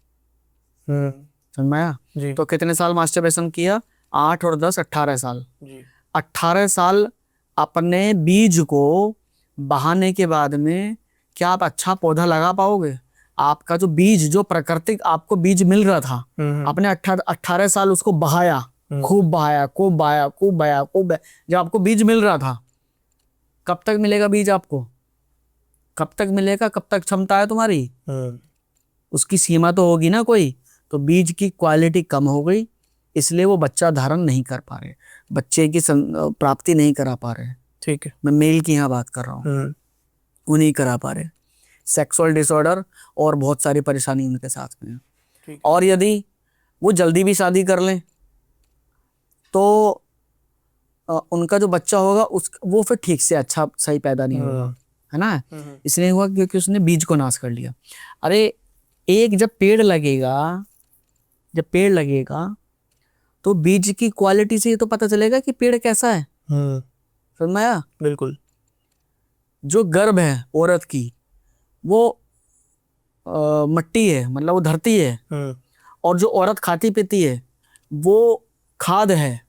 A: समझ में आया?
B: जी।
A: तो कितने साल मास्टरबेशन किया? 8 और 10, 18 साल।
B: जी।
A: 18 साल अपने बीज को बहाने के बाद में क्या आप अच्छा पौधा लगा पाओगे? आपका जो बीज, जो प्राकृतिक आपको बीज मिल रहा था, आपने 18 साल उसको बहाया, खूब बहाया, खूब बहाया, खूब बहाया, खूब बहाया। जब आपको बीज मिल रहा था, कब तक मिलेगा बीज आपको? कब तक मिलेगा? कब तक क्षमता है तुम्हारी? उसकी सीमा तो होगी ना कोई। तो बीज की क्वालिटी कम हो गई, इसलिए वो बच्चा धारण नहीं कर पा रहे, बच्चे की प्राप्ति नहीं करा पा रहे।
B: ठीक है।
A: मैं मेल की यहाँ बात कर रहा हूँ, वो नहीं करा पा रहे। सेक्सुअल डिसऑर्डर और बहुत सारी परेशानी उनके साथ में है। और यदि वो जल्दी भी शादी कर लें तो उनका जो बच्चा होगा उस वो फिर ठीक से अच्छा सही पैदा नहीं होगा, है ना। इसलिए हुआ क्योंकि उसने बीज को नाश कर लिया। अरे एक जब पेड़ लगेगा तो बीज की क्वालिटी से ये तो पता चलेगा कि पेड़ कैसा है। समझ में आया?
B: बिल्कुल।
A: जो गर्भ है औरत की वो मट्टी है, मतलब वो धरती है, और जो औरत खाती पीती है वो खाद है,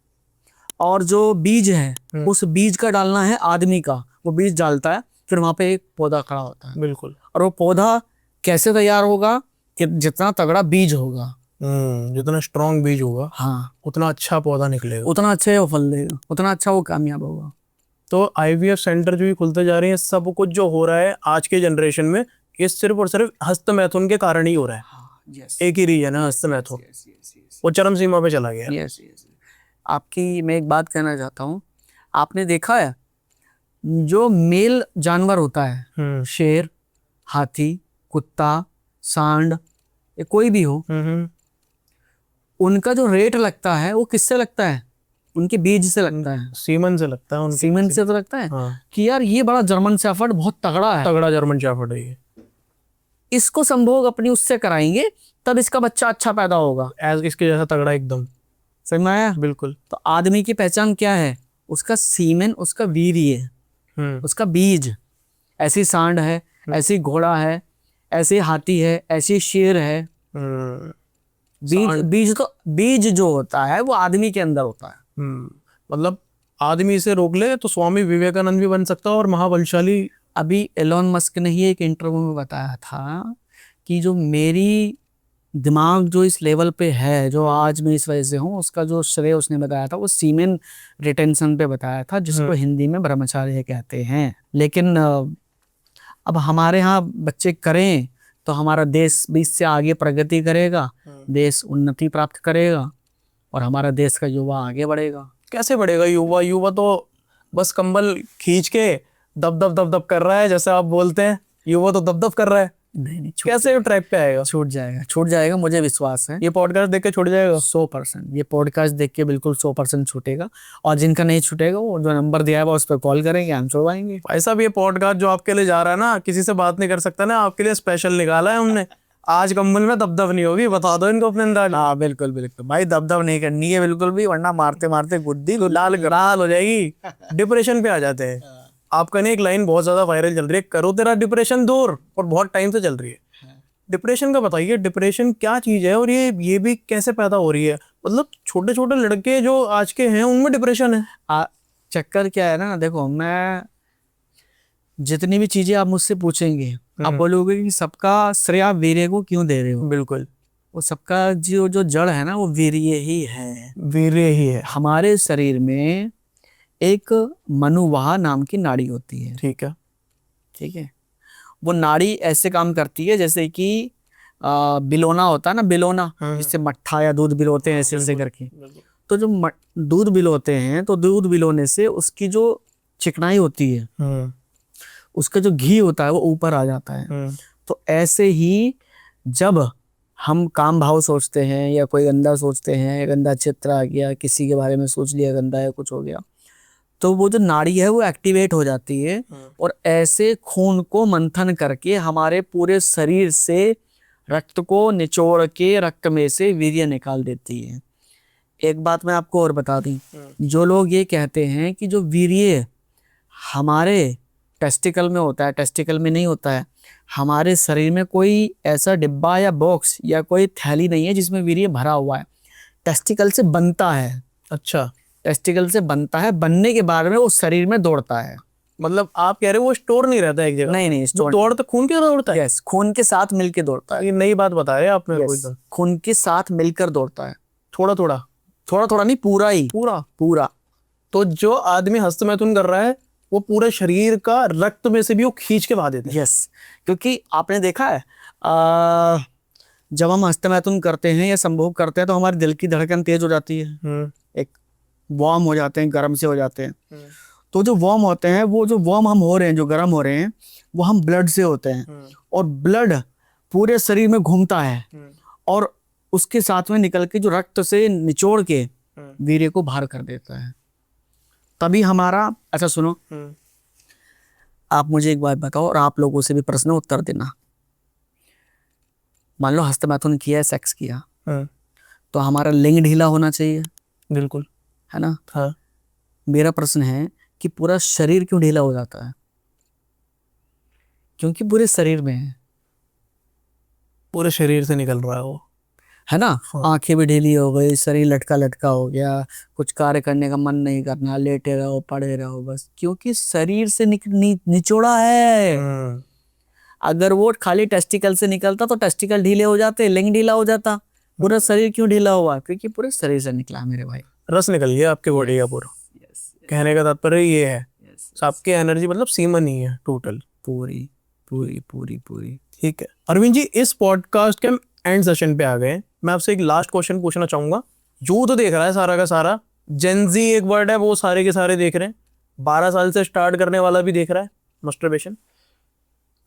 A: और जो बीज है उस बीज का डालना है आदमी का, वो बीज डालता है, फिर वहां पे एक पौधा खड़ा होता है।
B: बिल्कुल।
A: और वो पौधा कैसे तैयार होगा कि जितना तगड़ा बीज होगा,
B: जितना स्ट्रॉन्ग बीज होगा,
A: हाँ,
B: उतना अच्छा पौधा निकलेगा,
A: उतना अच्छा वो फल देगा, उतना अच्छा वो कामयाब होगा।
B: तो आईवीएफ सेंटर जो भी खुलते जा रहे हैं, सब कुछ जो हो रहा है आज के जनरेशन में, ये सिर्फ और सिर्फ हस्तमैथुन के कारण ही हो रहा है।
A: यस,
B: एक ही रीजन है, हस्तमैथुन। वो चरम सीमा पे चला गया।
A: यस। आपकी मैं एक बात कहना चाहता हूँ, आपने देखा है जो मेल जानवर होता है, शेर, हाथी, कुत्ता, सांड, ये कोई भी हो, उनका जो रेट लगता है वो किससे लगता है? उनके बीज से लगता है,
B: सीमन से लगता है, उनके
A: सीमन से तो लगता है।
B: हाँ।
A: कि यार ये बड़ा जर्मन शेफर्ड बहुत तगड़ा है,
B: तगड़ा जर्मन शेफर्ड है ये,
A: इसको संभोग अपनी उससे कराएंगे तब इसका बच्चा अच्छा पैदा होगा,
B: एज इसके जैसा तगड़ा एकदम।
A: समझ में आया?
B: बिल्कुल।
A: तो आदमी की पहचान क्या है? उसका सीमेन, उसका वीर्य, उसका बीज। ऐसी सांड है, ऐसी घोड़ा है, ऐसी हाथी है, ऐसी शेर है। बीज जो होता है वो आदमी के अंदर होता है।
B: मतलब आदमी इसे रोक ले तो स्वामी विवेकानंद भी बन सकता है और महाबलशाली।
A: अभी एलोन मस्क ने ही एक इंटरव्यू में बताया था कि जो मेरी दिमाग जो इस लेवल पे है, जो आज मैं इस वजह से हूँ, उसका जो श्रेय उसने बताया था वो सीमेन रिटेंशन पे बताया था, जिसको हिंदी में ब्रह्मचार्य कहते हैं। लेकिन अब हमारे यहाँ बच्चे करें तो हमारा देश भी इससे आगे प्रगति करेगा, देश उन्नति प्राप्त करेगा और हमारा देश का युवा आगे बढ़ेगा।
B: कैसे बढ़ेगा युवा? युवा तो बस कंबल खींच के दब दब दब दब कर रहा है, जैसे आप बोलते हैं, युवा तो दब दब कर रहा है।
A: नहीं,
B: कैसे ट्रैक पे आएगा?
A: छूट जाएगा, मुझे विश्वास है।
B: ये पॉडकास्ट देख के छूट जाएगा
A: 100%। ये पॉडकास्ट देख के बिल्कुल 100% छूटेगा, और जिनका नहीं छूटेगा वो जो नंबर दिया है उस पर कॉल करेंगे, हम छुड़वाएंगे।
B: भाई साहब, ये पॉडकास्ट जो आपके लिए जा रहा है ना, किसी से बात नहीं कर सकता ना, आपके लिए स्पेशल निकाला है हमने। आज कंबल में दबदब नहीं होगी, बता दो इनको अपने अंदाज।
A: हाँ बिल्कुल बिल्कुल भाई, दबदब नहीं करनी है बिल्कुल भी, वरना मारते मारते गुद्दी
B: लाल हो जाएगी, डिप्रेशन पे आ जाते हैं। आपका नहीं, एक लाइन बहुत ज्यादा वायरल चल रही है, करो तेरा डिप्रेशन दूर, और बहुत टाइम से चल रही है। डिप्रेशन का बताइए, डिप्रेशन क्या चीज है और ये भी कैसे पैदा हो रही है? मतलब छोटे छोटे लड़के जो आज के हैं उनमें डिप्रेशन है।
A: चक्कर क्या है ना, देखो, मैं जितनी भी चीजें आप मुझसे पूछेंगे, आप बोलोगे कि सबका श्रेय आप वीर्य को क्यों दे रहे हो?
B: बिल्कुल।
A: वो सबका जो जड़ है ना वो वीर्य ही है।
B: वीर्य ही है।
A: हमारे शरीर में एक मनुवाह नाम की नाड़ी होती है।
B: ठीक है।
A: ठीक है, वो नाड़ी ऐसे काम करती है जैसे कि बिलोना होता है ना, बिलोना, जिससे मट्ठा या दूध बिलोते हैं ऐसे ऐसे करके। तो जो दूध बिलोते हैं तो दूध बिलोने से उसकी जो चिकनाई होती है, उसका जो घी होता है वो ऊपर आ जाता है। तो ऐसे ही जब हम काम भाव सोचते हैं या कोई गंदा सोचते हैं, गंदा चित्र आ गया, किसी के बारे में सोच लिया गंदा है, कुछ हो गया, तो वो जो नाड़ी है वो एक्टिवेट हो जाती है और ऐसे खून को मंथन करके हमारे पूरे शरीर से रक्त को निचोड़ के रक्त में से वीर्य निकाल देती है। एक बात मैं आपको और बता दूं, जो लोग ये कहते हैं कि जो वीर्य हमारे टेस्टिकल में होता है, टेस्टिकल में नहीं होता है। हमारे शरीर में कोई ऐसा डिब्बा या बॉक्स या कोई थैली नहीं है जिसमें वीर्य भरा हुआ है, टेस्टिकल से बनता है।
B: अच्छा,
A: टेस्टिकल से बनता है, बनने के बाद में वो शरीर में दौड़ता है।
B: मतलब आप कह रहे हो वो स्टोर नहीं रहता एक जगह?
A: नहीं, स्टोर
B: दौड़ तो खून के साथ दौड़ता है।
A: यस, खून के साथ मिलकर दौड़ता है।
B: ये नई बात बता रहे हैं आप मेरे को।
A: खून के साथ मिलकर दौड़ता है,
B: थोड़ा थोड़ा नहीं,
A: पूरा ही, पूरा।
B: तो जो आदमी हस्तमैथुन कर रहा है वो पूरे शरीर का रक्त में से भी वो खींच के बहा देते हैं।
A: यस, क्योंकि आपने देखा है जब हम हस्तमैथुन करते हैं या संभोग करते हैं तो हमारे दिल की धड़कन तेज हो जाती है, एक वार्म हो जाते हैं, गर्म से हो जाते हैं। तो जो वार्म होते हैं, वो जो वार्म हम हो रहे हैं, जो गर्म हो रहे हैं, वो हम ब्लड से होते हैं, और ब्लड पूरे शरीर में घूमता है और उसके साथ में निकल के जो रक्त से निचोड़ के वीर्य को बाहर कर देता है। तभी हमारा, अच्छा सुनो, आप मुझे एक बात बताओ और आप लोगों से भी प्रश्न उत्तर देना। मान लो हस्तमैथुन किया है, सेक्स किया, तो हमारा लिंग ढीला होना चाहिए,
B: बिल्कुल,
A: है ना?
B: हाँ।
A: मेरा प्रश्न है कि पूरा शरीर क्यों ढीला हो जाता है? क्योंकि पूरे शरीर में है,
B: पूरे शरीर से निकल रहा है वो,
A: है ना?
B: हाँ।
A: आंखें भी ढीली हो गई, शरीर लटका लटका हो गया, कुछ कार्य करने का मन नहीं करना, लेटे रहो पड़े रहो बस, क्योंकि शरीर से निचोड़ा है। अगर वो खाली टेस्टिकल से निकलता तो टेस्टिकल ढीले हो जाते, लिंग ढीला हो जाता। पूरा शरीर क्यों ढीला हुआ? क्योंकि पूरे शरीर से निकला मेरे भाई।
B: रस निकल गया आपके बॉडी का पूरा। कहने का तात्पर्य ये है, आपकी एनर्जी मतलब सीमा नहीं है टोटल,
A: पूरी पूरी पूरी पूरी।
B: ठीक है अरविंद जी, इस पॉडकास्ट के हम एंड सेशन पे आ गए। मैं आपसे एक लास्ट क्वेश्चन पूछना चाहूंगा। यूथ तो देख रहा है सारा का सारा, जेनजी एक वर्ड है, वो सारे के सारे देख रहे हैं, 12 साल से स्टार्ट करने वाला भी देख रहा है मस्टरबेशन।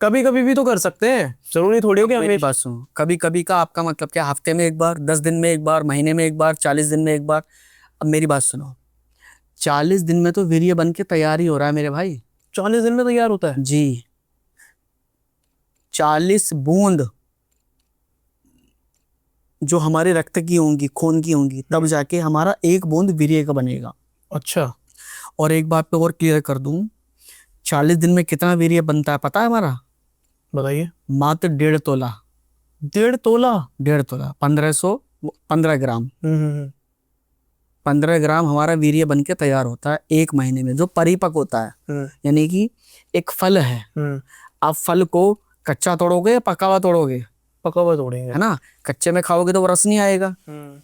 B: कभी कभी भी तो कर सकते हैं, जरूरी थोड़ी हो कि
A: मेरी बात सुनो, कभी कभी का आपका मतलब क्या? हफ्ते में एक बार, 10 दिन में एक बार, महीने में एक बार, 40 दिन में एक बार? अब मेरी बात सुनो, 40 दिन में तो वीर्य बन के तैयार ही हो रहा है मेरे भाई।
B: 40 दिन में तैयार होता है
A: जी, 40 बूंद जो हमारे रक्त की होंगी, खून की होंगी, तब जाके हमारा एक बूंद वीर्य का बनेगा।
B: अच्छा,
A: और एक बात पे और क्लियर कर दूं, 40 दिन में कितना वीर्य बनता है पता है हमारा?
B: बताइए।
A: मात्र 1.5 तोला।
B: 1.5 तोला?
A: 1.5 तोला 15 ग्राम। 15 ग्राम हमारा वीर्य बन के तैयार होता है एक महीने में, जो परिपक्व होता है। यानी कि एक फल है, आप फल को कच्चा तोड़ोगे या पका हुआ तोड़ोगे?
B: पका हुआ तोड़ेंगे,
A: है ना? कच्चे में खाओगे तो वो रस नहीं आएगा,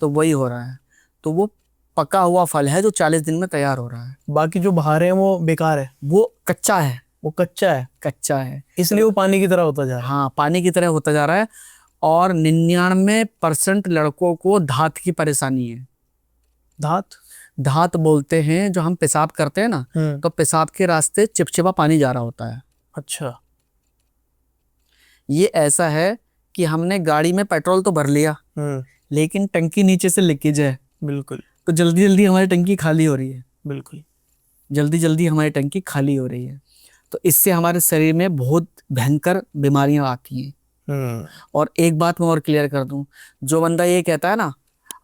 A: तो वही हो रहा है। तो वो पका हुआ फल है जो 40 दिन में तैयार हो रहा है।
B: बाकी जो बाहर है वो बेकार है,
A: वो कच्चा है,
B: वो कच्चा है,
A: कच्चा है,
B: इसलिए वो पानी की तरह होता जा रहा है।
A: हाँ पानी की तरह होता जा रहा है। और 99% लड़कों को धात की परेशानी है।
B: धात?
A: धात बोलते हैं जो हम पेशाब करते हैं ना, तो पेशाब के रास्ते चिपचिपा पानी जा रहा होता है।
B: अच्छा,
A: ये ऐसा है कि हमने गाड़ी में पेट्रोल तो भर लिया, लेकिन टंकी नीचे से लीकेज है।
B: बिल्कुल,
A: तो जल्दी जल्दी हमारी टंकी खाली हो रही है,
B: बिल्कुल
A: जल्दी जल्दी हमारी टंकी खाली हो रही है। तो इससे हमारे शरीर में बहुत भयंकर बीमारियां आती हैं। और एक बात मैं और क्लियर कर दूं, जो बंदा ये कहता है ना,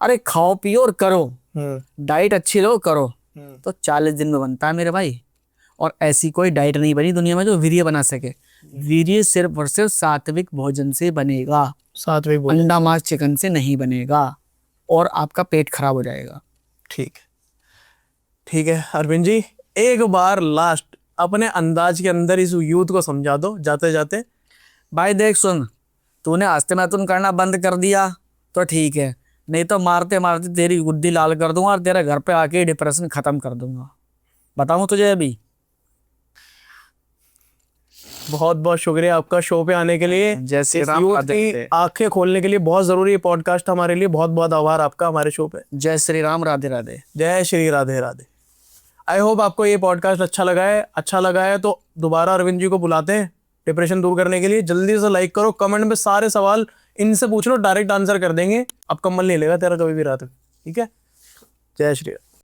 A: अरे खाओ पियो और करो, डाइट अच्छी लो करो, तो 40 दिन में बनता है मेरे भाई। और ऐसी कोई डाइट नहीं बनी दुनिया में जो वीर्य बना सके। वीर्य सिर्फ और सिर्फ सात्विक भोजन से बनेगा,
B: सात्विक भोजन,
A: अंडा मांस चिकन से नहीं बनेगा, और आपका पेट खराब हो जाएगा।
B: ठीक है, ठीक है अरविंद जी, एक बार लास्ट अपने अंदाज के अंदर इस यूथ को समझा दो जाते जाते।
A: भाई देख सुन, तूने हस्तमैथुन करना बंद कर दिया तो ठीक है, नहीं तो मारते मारते तेरी गुद्दी लाल कर दूंगा और तेरे घर पे आके डिप्रेशन खत्म कर दूंगा। बताऊं तुझे अभी?
B: बहुत बहुत शुक्रिया आपका शो पे आने के लिए।
A: जय श्री
B: इस
A: राम,
B: यूथ
A: राधे
B: की
A: राधे।
B: आंखें खोलने के लिए बहुत जरूरी है पॉडकास्ट हमारे लिए। बहुत बहुत आभार आपका हमारे शो पे।
A: जय श्री राम, राधे राधे।
B: जय श्री राधे राधे। आई होप आपको ये पॉडकास्ट अच्छा लगा है। अच्छा लगा है तो दोबारा अरविंद जी को बुलाते हैं डिप्रेशन दूर करने के लिए। जल्दी से लाइक करो, कमेंट में सारे सवाल इनसे पूछ लो, डायरेक्ट आंसर कर देंगे। अब कम्बल नहीं लेगा तेरा कभी भी रात में, ठीक है? जय श्री राम।